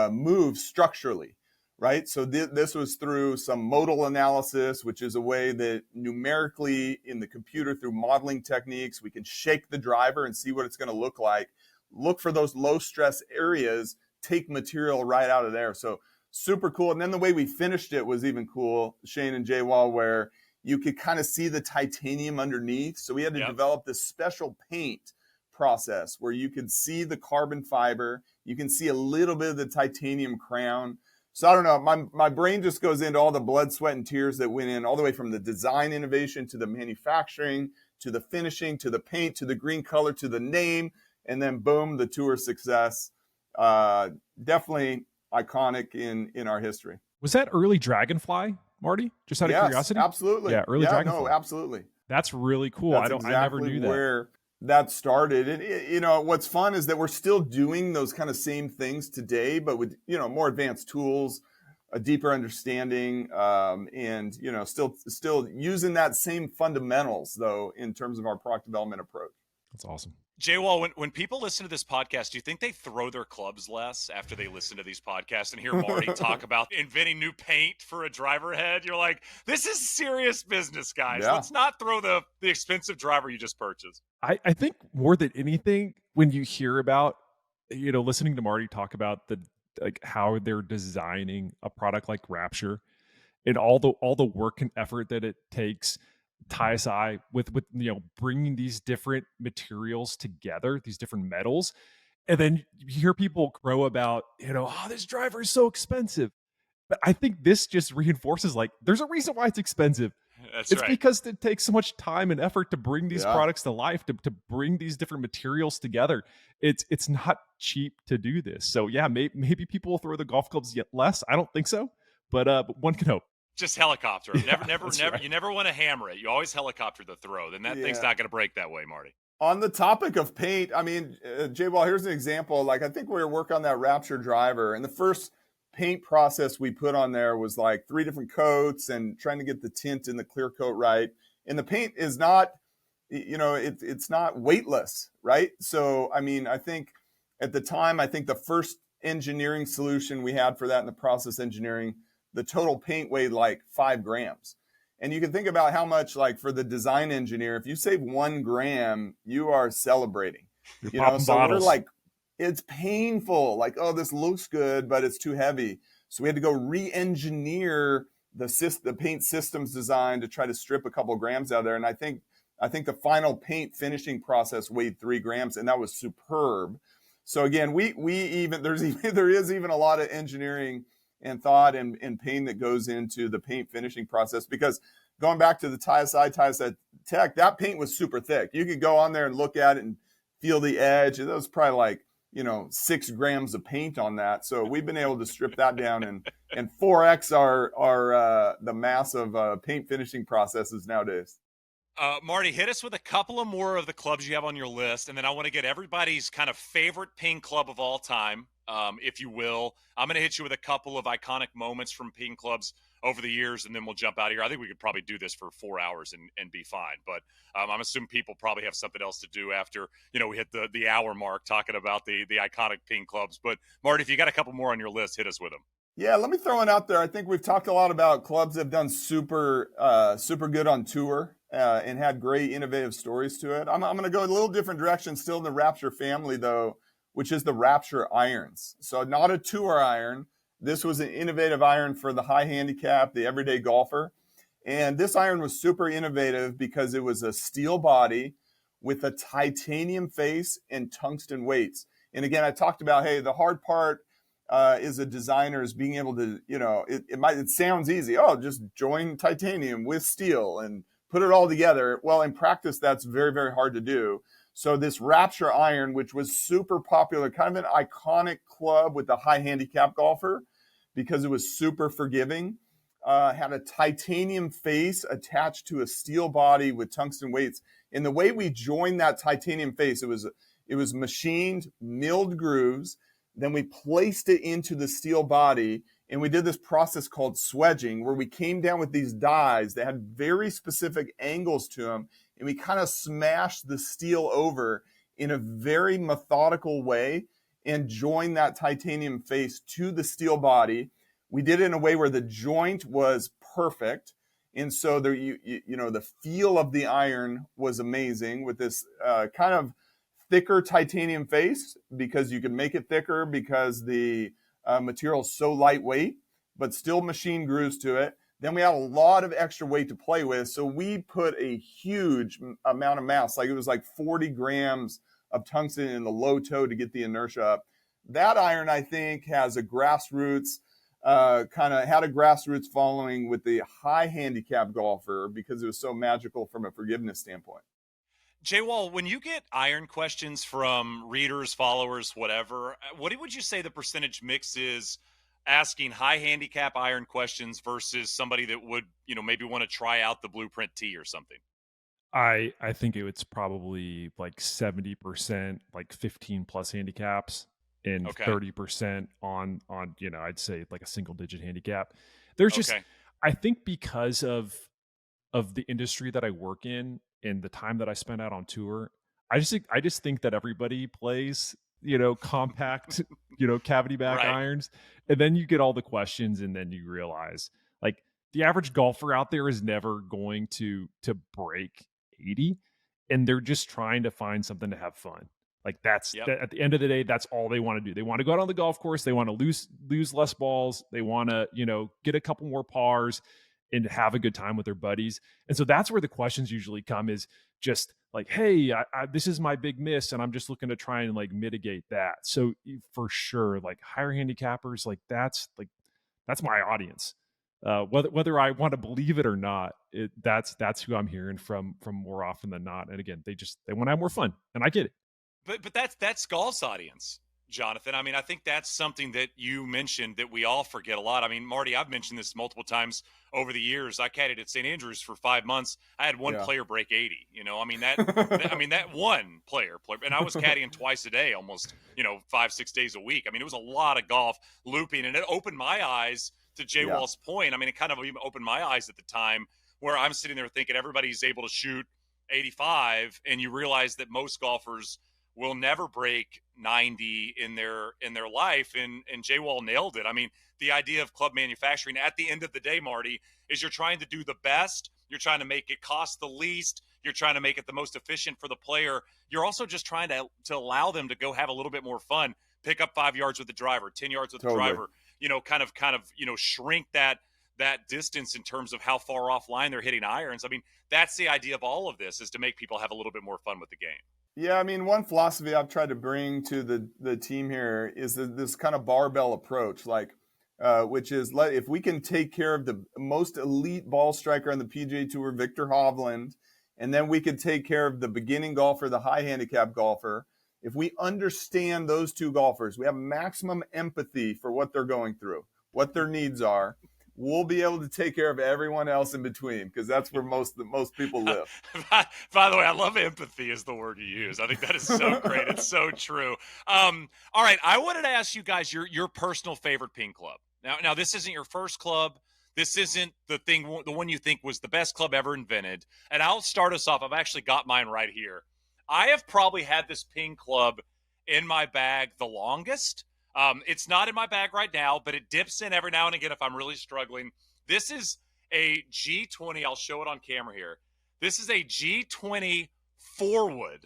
moves structurally, right? So this was through some modal analysis, which is a way that numerically in the computer, through modeling techniques, we can shake the driver and see what it's going to look like. Look for those low stress areas, take material right out of there. So super cool. And then the way we finished it was even cool, Shane and Jay Wall, where you could kind of see the titanium underneath. So we had to develop this special paint process where you could see the carbon fiber. You can see a little bit of the titanium crown. So I don't know, my brain just goes into all the blood, sweat, and tears that went in, all the way from the design innovation to the manufacturing, to the finishing, to the paint, to the green color, to the name, and then boom, the tour success. Definitely iconic in our history. Was that early Dragonfly, Marty? Just out of curiosity? Absolutely. Yeah, early Dragonfly. No, absolutely. That's really cool. That's I never knew that. Where that started. And what's fun is that we're still doing those kind of same things today, but with more advanced tools, a deeper understanding, and still using that same fundamentals though in terms of our product development approach. That's awesome. Jay Wall, when people listen to this podcast, do you think they throw their clubs less after they listen to these podcasts and hear Marty talk about inventing new paint for a driver head? You're like, this is serious business, guys. Yeah. Let's not throw the expensive driver you just purchased. I think more than anything, when you hear about, listening to Marty talk about how they're designing a product like Rapture and all the work and effort that it takes, TSI with bringing these different materials together, these different metals, and then you hear people crow about this driver is so expensive. But I think this just reinforces, like, there's a reason why it's expensive. It's right. Because it takes so much time and effort to bring these products to life, to bring these different materials together. It's not cheap to do this. So yeah, maybe people will throw the golf clubs yet less. I don't think so, but one can hope. Just helicopter. Never. Right. You never want to hammer it. You always helicopter the throw. Then that thing's not going to break that way, Marty. On the topic of paint, I mean, Jay Wall, here's an example. Like, I think we were working on that Rapture driver, and the first paint process we put on there was like 3 different coats and trying to get the tint and the clear coat right. And the paint is not, it's not weightless, right? So, I mean, I think at the time, the first engineering solution we had for that in the process engineering, the total paint weighed like 5 grams. And you can think about how much, like, for the design engineer, if you save 1 gram, you are celebrating. You're popping so bottles. we're like, it's painful. Like, oh, this looks good, but it's too heavy. So we had to go re-engineer the paint systems design to try to strip a couple grams out of there. And I think the final paint finishing process weighed 3 grams, and that was superb. So again, there is even a lot of engineering and thought and pain that goes into the paint finishing process, because going back to the Tiaside Tech, that paint was super thick. You could go on there and look at it and feel the edge. That was probably like, 6 grams of paint on that. So we've been able to strip that down and 4x the mass of paint finishing processes nowadays. Marty, hit us with a couple of more of the clubs you have on your list, and then I want to get everybody's kind of favorite ping club of all time, if you will. I'm going to hit you with a couple of iconic moments from ping clubs over the years, and then we'll jump out of here. I think we could probably do this for 4 hours and be fine, but I'm assuming people probably have something else to do after, we hit the hour mark talking about the iconic ping clubs. But Marty, if you got a couple more on your list, hit us with them. Yeah, let me throw one out there. I think we've talked a lot about clubs that have done super good on tour and had great innovative stories to it. I'm going to go a little different direction, still in the Rapture family though, which is the Rapture irons. So not a tour iron. This was an innovative iron for the high handicap, the everyday golfer. And this iron was super innovative because it was a steel body with a titanium face and tungsten weights. And again, I talked about, hey, the hard part is a designer is being able to, it sounds easy. Oh, just join titanium with steel and put it all together. Well, in practice, that's very, very hard to do. So this Rapture iron, which was super popular, kind of an iconic club with the high handicap golfer because it was super forgiving, had a titanium face attached to a steel body with tungsten weights. And the way we joined that titanium face, it was machined, milled grooves. Then we placed it into the steel body, and we did this process called swedging, where we came down with these dies that had very specific angles to them, and we kind of smashed the steel over in a very methodical way and joined that titanium face to the steel body. We did it in a way where the joint was perfect, and so there, the feel of the iron was amazing with this kind of thicker titanium face, because you can make it thicker because the material is so lightweight, but still machine grooves to it. Then we had a lot of extra weight to play with. So we put a huge amount of mass, like it was like 40 grams of tungsten in the low toe to get the inertia up. That iron, I think, has a grassroots, had a grassroots following with the high handicap golfer because it was so magical from a forgiveness standpoint. Jay-Wall, when you get iron questions from readers, followers, whatever, what would you say the percentage mix is asking high handicap iron questions versus somebody that would, maybe want to try out the Blueprint Tee or something? I think it's probably like 70%, like 15 plus handicaps, and 30% on I'd say like a single digit handicap. There's just, I think because of the industry that I work in and the time that I spent out on tour, I just think that everybody plays, compact, cavity back irons. And then you get all the questions, and then you realize like the average golfer out there is never going to break 80, and they're just trying to find something to have fun. Like at the end of the day, that's all they want to do. They want to go out on the golf course. They want to lose less balls. They want to, get a couple more pars and have a good time with their buddies. And so that's where the questions usually come, is just like, hey, this is my big miss, and I'm just looking to try and like mitigate that. So for sure, like higher handicappers, like that's my audience. Whether I want to believe it or not, that's who I'm hearing from more often than not. And again, they want to have more fun, and I get it. But that's golf's audience, Jonathan. I mean, I think that's something that you mentioned that we all forget a lot. I mean, Marty, I've mentioned this multiple times over the years. I caddied at St. Andrews for 5 months. I had one player break 80. That one player, and I was caddying twice a day, almost 5-6 days a week. I mean, it was a lot of golf looping, and it opened my eyes to Jay Wall's point. I mean, it kind of even opened my eyes at the time, where I'm sitting there thinking everybody's able to shoot 85, and you realize that most golfers will never break 90 in their life, and Jay Wall nailed it. I mean, the idea of club manufacturing at the end of the day, Marty, is you're trying to do the best. You're trying to make it cost the least. You're trying to make it the most efficient for the player. You're also just trying to allow them to go have a little bit more fun, pick up 5 yards with the driver, 10 yards with the driver, kind of, shrink that distance in terms of how far offline they're hitting irons. I mean, that's the idea of all of this, is to make people have a little bit more fun with the game. Yeah, I mean, one philosophy I've tried to bring to the team here is this kind of barbell approach, which is if we can take care of the most elite ball striker on the PGA Tour, Victor Hovland, and then we can take care of the beginning golfer, the high handicap golfer. If we understand those two golfers, we have maximum empathy for what they're going through, what their needs are, we'll be able to take care of everyone else in between, because that's where most people live. By the way, I love empathy is the word you use. I think that is so great. It's so true. All right, I wanted to ask you guys your personal favorite ping club. Now, this isn't your first club. This isn't the one you think was the best club ever invented. And I'll start us off. I've actually got mine right here. I have probably had this ping club in my bag the longest. It's not in my bag right now, but it dips in every now and again if I'm really struggling. This is a G20. I'll show it on camera here. This is a G20 4-wood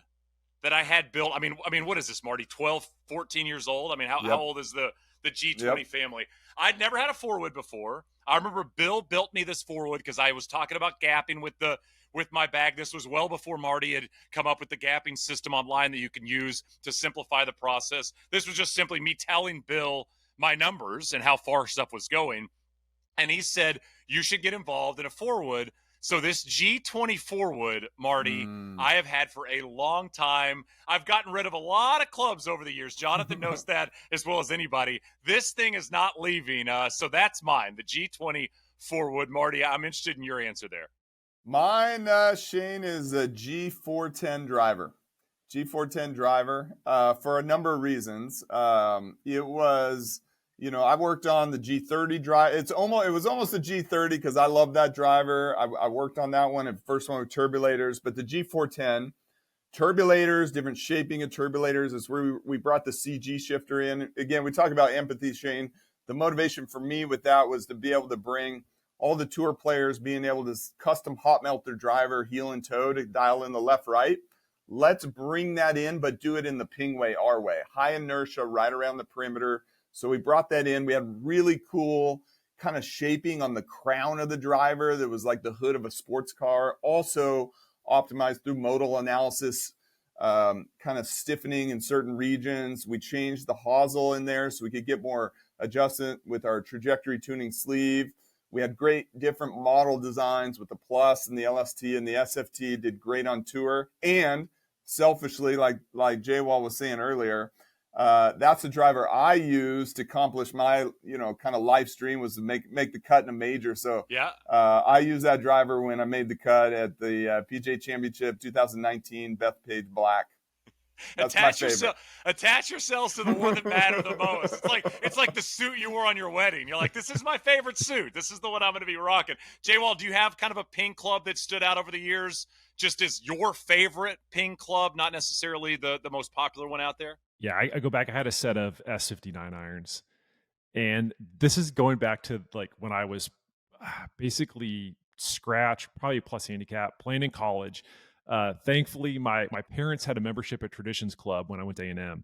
that I had built. I mean, what is this, Marty? 12, 14 years old? I mean, how old is the G20 family? I'd never had a 4-wood before. I remember Bill built me this 4-wood because I was talking about gapping with my bag. This was well before Marty had come up with the gapping system online that you can use to simplify the process. This was just simply me telling Bill my numbers and how far stuff was going. And he said, you should get involved in a 4-wood. So this G24 wood, Marty, I have had for a long time. I've gotten rid of a lot of clubs over the years. Jonathan knows that as well as anybody. This thing is not leaving. So that's mine, the G24 wood. Marty, I'm interested in your answer there. Mine, Shane, is a G410 driver. G410 driver for a number of reasons. It was... I worked on the G30 drive. It was almost a G30 because I love that driver. I worked on that one, and first one with turbulators. But the G410, turbulators, different shaping of turbulators, is where we brought the CG shifter in. Again, we talk about empathy, Shane. The motivation for me with that was to be able to bring all the tour players being able to custom hot melt their driver, heel and toe to dial in the left, right. Let's bring that in, but do it in the ping way, our way. High inertia, right around the perimeter. So we brought that in. We had really cool kind of shaping on the crown of the driver that was like the hood of a sports car. Also optimized through modal analysis, kind of stiffening in certain regions. We changed the hosel in there so we could get more adjustment with our trajectory tuning sleeve. We had great different model designs with the Plus and the LST and the SFT. Did great on tour. And selfishly, like Jay Wall was saying earlier, that's the driver I use to accomplish my, kind of live stream, was to make the cut in a major. So I used that driver when I made the cut at the PGA Championship 2019, Bethpage Black. That's attach yourselves to the one that mattered the most. It's like the suit you wore on your wedding. You're like, this is my favorite suit. This is the one I'm going to be rocking. Jay Wall, do you have kind of a ping club that stood out over the years, just as your favorite ping club, not necessarily the most popular one out there? Yeah, I go back. I had a set of S59 irons, and this is going back to like when I was basically scratch, probably plus handicap, playing in college. Thankfully, my parents had a membership at Traditions Club when I went to A&M,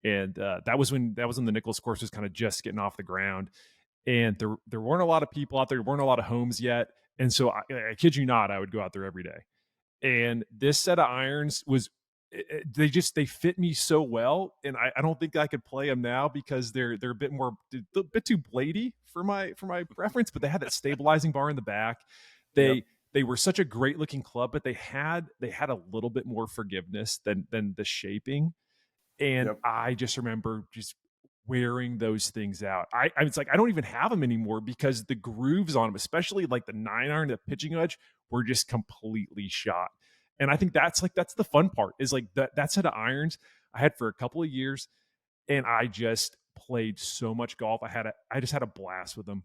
and that was when the Nicklaus course was kind of just getting off the ground, and there weren't a lot of people out there. There weren't a lot of homes yet, and so I kid you not, I would go out there every day. And this set of irons was. They fit me so well, and I don't think I could play them now because they're a bit too bladey for my preference. But they had that stabilizing bar in the back. They were such a great looking club, but they had a little bit more forgiveness than the shaping. And I just remember just wearing those things out. It's like I don't even have them anymore because the grooves on them, especially like the 9-iron, the pitching wedge, were just completely shot. And I think that's the fun part, is like that set of irons I had for a couple of years, and I just played so much golf. I just had a blast with them.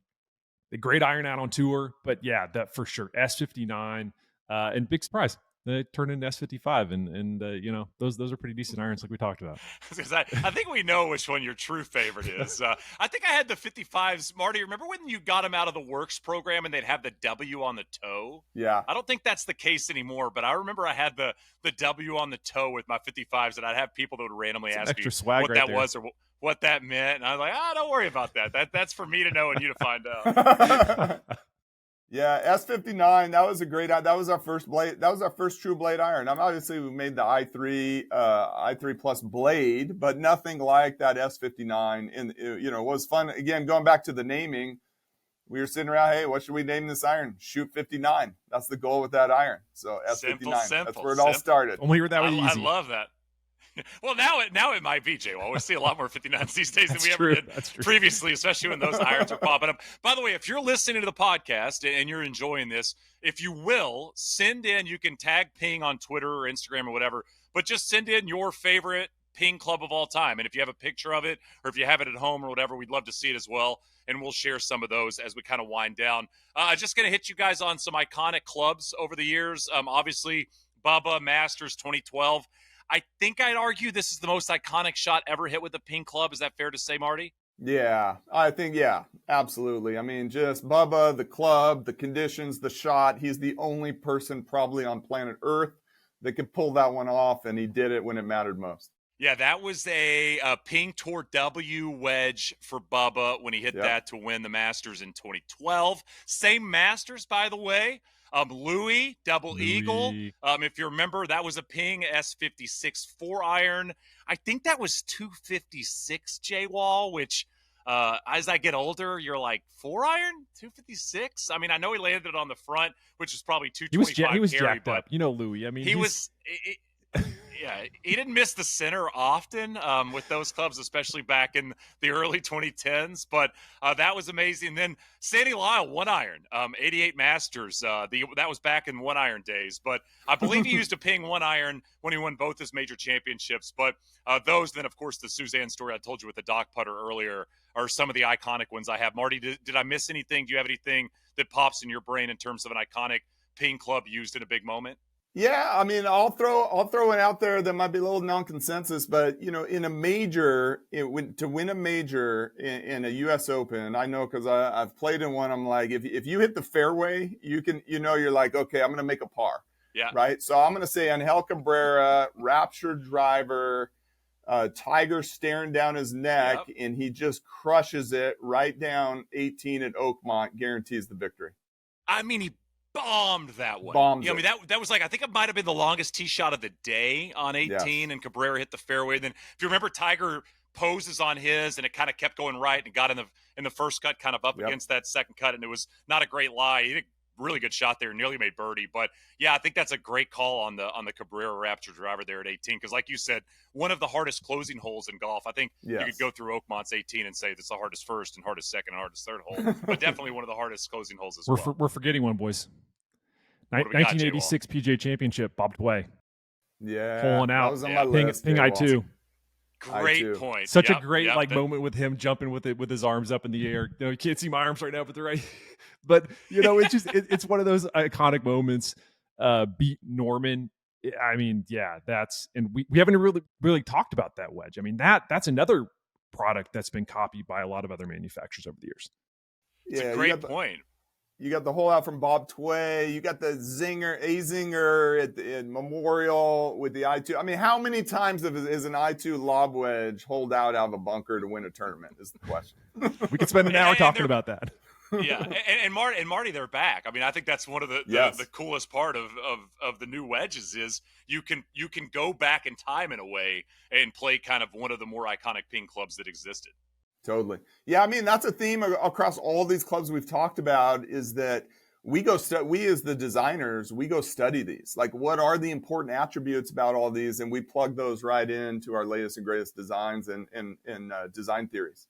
The great iron out on tour, but yeah, that for sure. S59, and big surprise. they turn into S55, and those are pretty decent irons, like we talked about. I think we know which one your true favorite is. I think I had the 55s. Marty, remember when you got them out of the Works program and they'd have the W on the toe? Yeah. I don't think that's the case anymore, but I remember I had the W on the toe with my 55s, and I'd have people that would randomly ask me what that was or what that meant. And I was like, don't worry about that. That's for me to know and you to find out. Yeah, S59. That was a great. That was our first blade. That was our first true blade iron. Obviously we made the i3 plus blade, but nothing like that S59. And it was fun. Again, going back to the naming, we were sitting around. Hey, what should we name this iron? Shoot 59. That's the goal with that iron. So S59. That's where it all started. Only that was easy. I love that. Well, now it might be, Jay. Well, we see a lot more 59s these days than we ever did previously, especially when those irons are popping up. By the way, if you're listening to the podcast and you're enjoying this, if you will, send in, you can tag Ping on Twitter or Instagram or whatever, but just send in your favorite Ping club of all time. And if you have a picture of it or if you have it at home or whatever, we'd love to see it as well. And we'll share some of those as we kind of wind down. Just going to hit you guys on some iconic clubs over the years. Obviously, Bubba Masters 2012. I think I'd argue this is the most iconic shot ever hit with a Ping club. Is that fair to say, Marty? Yeah, I think, absolutely. I mean, just Bubba, the club, the conditions, the shot. He's the only person probably on planet Earth that could pull that one off, and he did it when it mattered most. Yeah, that was a Ping Tour W wedge for Bubba when he hit that to win the Masters in 2012. Same Masters, by the way. Louis, double eagle. If you remember, that was a Ping S56 4-iron. I think that was 256 J-Wall, which as I get older, you're like, 4-iron? 256? I mean, I know he landed it on the front, which is probably 225 He was carry, jacked up. Louis. I mean, he was... Yeah, he didn't miss the center often with those clubs, especially back in the early 2010s. But that was amazing. Then Sandy Lyle, 1-iron, 88 Masters. That was back in 1-iron days. But I believe he used a Ping 1-iron when he won both his major championships. But those, then, of course, the Suzanne story I told you with the Doc putter earlier are some of the iconic ones I have. Marty, did I miss anything? Do you have anything that pops in your brain in terms of an iconic Ping club used in a big moment? Yeah, I mean, I'll throw it out there that might be a little non-consensus, but in a major, to win a major in a U.S. Open, I know because I've played in one. I'm like, if you hit the fairway, you're like, okay, I'm going to make a par. Yeah. Right. So I'm going to say Angel Cabrera, Rapture driver, Tiger staring down his neck, and he just crushes it right down 18 at Oakmont, guarantees the victory. I mean, he bombed that one. I mean, that was like, I think it might have been the longest tee shot of the day on 18, and Cabrera hit the fairway. Then, if you remember, Tiger poses on his, and it kind of kept going right, and got in the first cut, kind of up against that second cut, and it was not a great lie. He did a really good shot there, nearly made birdie. But yeah, I think that's a great call on the Cabrera Rapture driver there at 18, because like you said, one of the hardest closing holes in golf. I think you could go through Oakmont's 18 and say that's the hardest first and hardest second and hardest third hole, but definitely one of the hardest closing holes as well. We're forgetting one, boys. 1986 PGA Championship, Bob Tway. Yeah, pulling out. That was on my list. Ping I2. Great point. Such a great moment with him jumping with his arms up in the air. You can't see my arms right now, but they're right. But it's just it's one of those iconic moments. Beat Norman. I mean, and we haven't really talked about that wedge. I mean, that's another product that's been copied by a lot of other manufacturers over the years. It's a great point. You got the hole out from Bob Tway. You got the Zinger at Memorial with the I2. I mean, how many times is an I2 lob wedge hold out of a bunker to win a tournament is the question. We could spend an hour talking about that. Yeah, and Marty, they're back. I mean, I think that's one of the coolest part of the new wedges is you can go back in time in a way and play kind of one of the more iconic Ping clubs that existed. Totally. Yeah, I mean, that's a theme across all these clubs we've talked about is that we as the designers, we go study these. Like, what are the important attributes about all these? And we plug those right into our latest and greatest designs and design theories.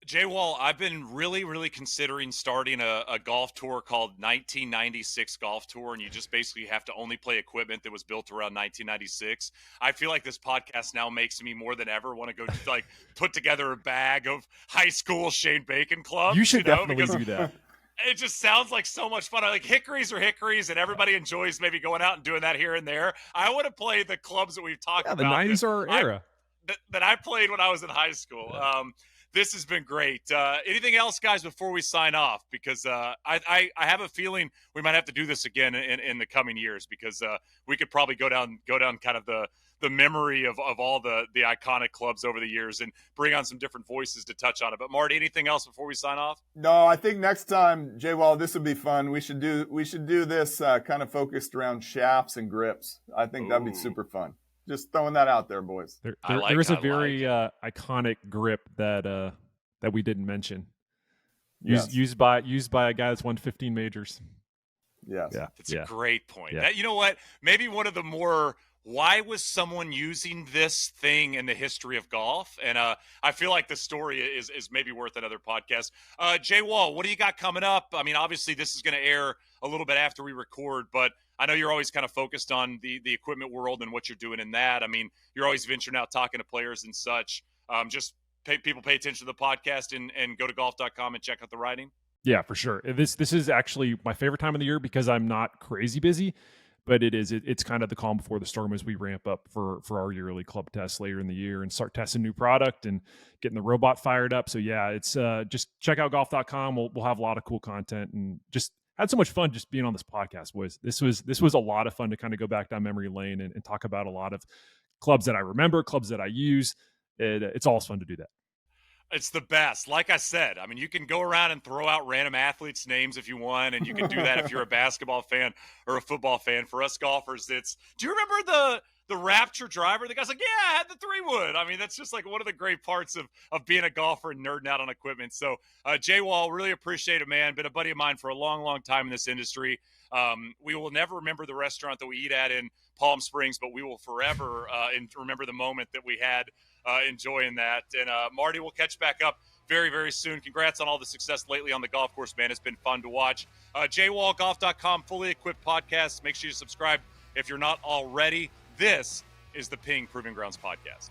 Jay Wall, I've been really, really considering starting a golf tour called 1996 Golf Tour, and you just basically have to only play equipment that was built around 1996. I feel like this podcast now makes me more than ever want to go put together a bag of high school Shane Bacon clubs. You should definitely do that. It just sounds like so much fun. Like hickories are hickories, and everybody enjoys maybe going out and doing that here and there. I want to play the clubs that we've talked Yeah, the about. 90s are our era. That I played when I was in high school. Yeah. This has been great. Anything else, guys, before we sign off? Because I have a feeling we might have to do this again in the coming years, because we could probably go down kind of the memory of all the iconic clubs over the years and bring on some different voices to touch on it. But Marty, anything else before we sign off? No, I think next time, Jay Wall, this would be fun. We should do this kind of focused around shafts and grips. I think that'd be super fun. Just throwing that out there, boys. There is a very iconic grip that we didn't mention. Yes. Used by a guy that's won 15 majors. Yes. Yeah. It's a great point. Yeah. That, you know what? Maybe one of the more, why was someone using this thing in the history of golf? And I feel like the story is maybe worth another podcast. Jay Wall, what do you got coming up? I mean, obviously this is going to air a little bit after we record, but I know you're always kind of focused on the equipment world and what you're doing in that. I mean, you're always venturing out, talking to players and such. Just people pay attention to the podcast and go to golf.com and check out the writing. Yeah, for sure. This is actually my favorite time of the year because I'm not crazy busy, but it's kind of the calm before the storm as we ramp up for our yearly club tests later in the year and start testing new product and getting the robot fired up. So yeah, it's just check out golf.com. We'll have a lot of cool content and just had so much fun just being on this podcast, boys. This was a lot of fun to kind of go back down memory lane and talk about a lot of clubs that I remember, clubs that I use. It's always fun to do that. It's the best. Like I said, I mean, you can go around and throw out random athletes' names if you want, and you can do that if you're a basketball fan or a football fan. For us golfers, do you remember the Rapture driver? The guy's like, yeah, I had the 3-wood. I mean, that's just like one of the great parts of being a golfer and nerding out on equipment. So, Jay Wall, really appreciate it, man. Been a buddy of mine for a long, long time in this industry. We will never remember the restaurant that we eat at in Palm Springs, but we will forever remember the moment that we had enjoying that. And Marty, we'll catch back up very, very soon. Congrats on all the success lately on the golf course, man. It's been fun to watch. JWallGolf.com, fully equipped podcast. Make sure you subscribe if you're not already. This is the Ping Proving Grounds podcast.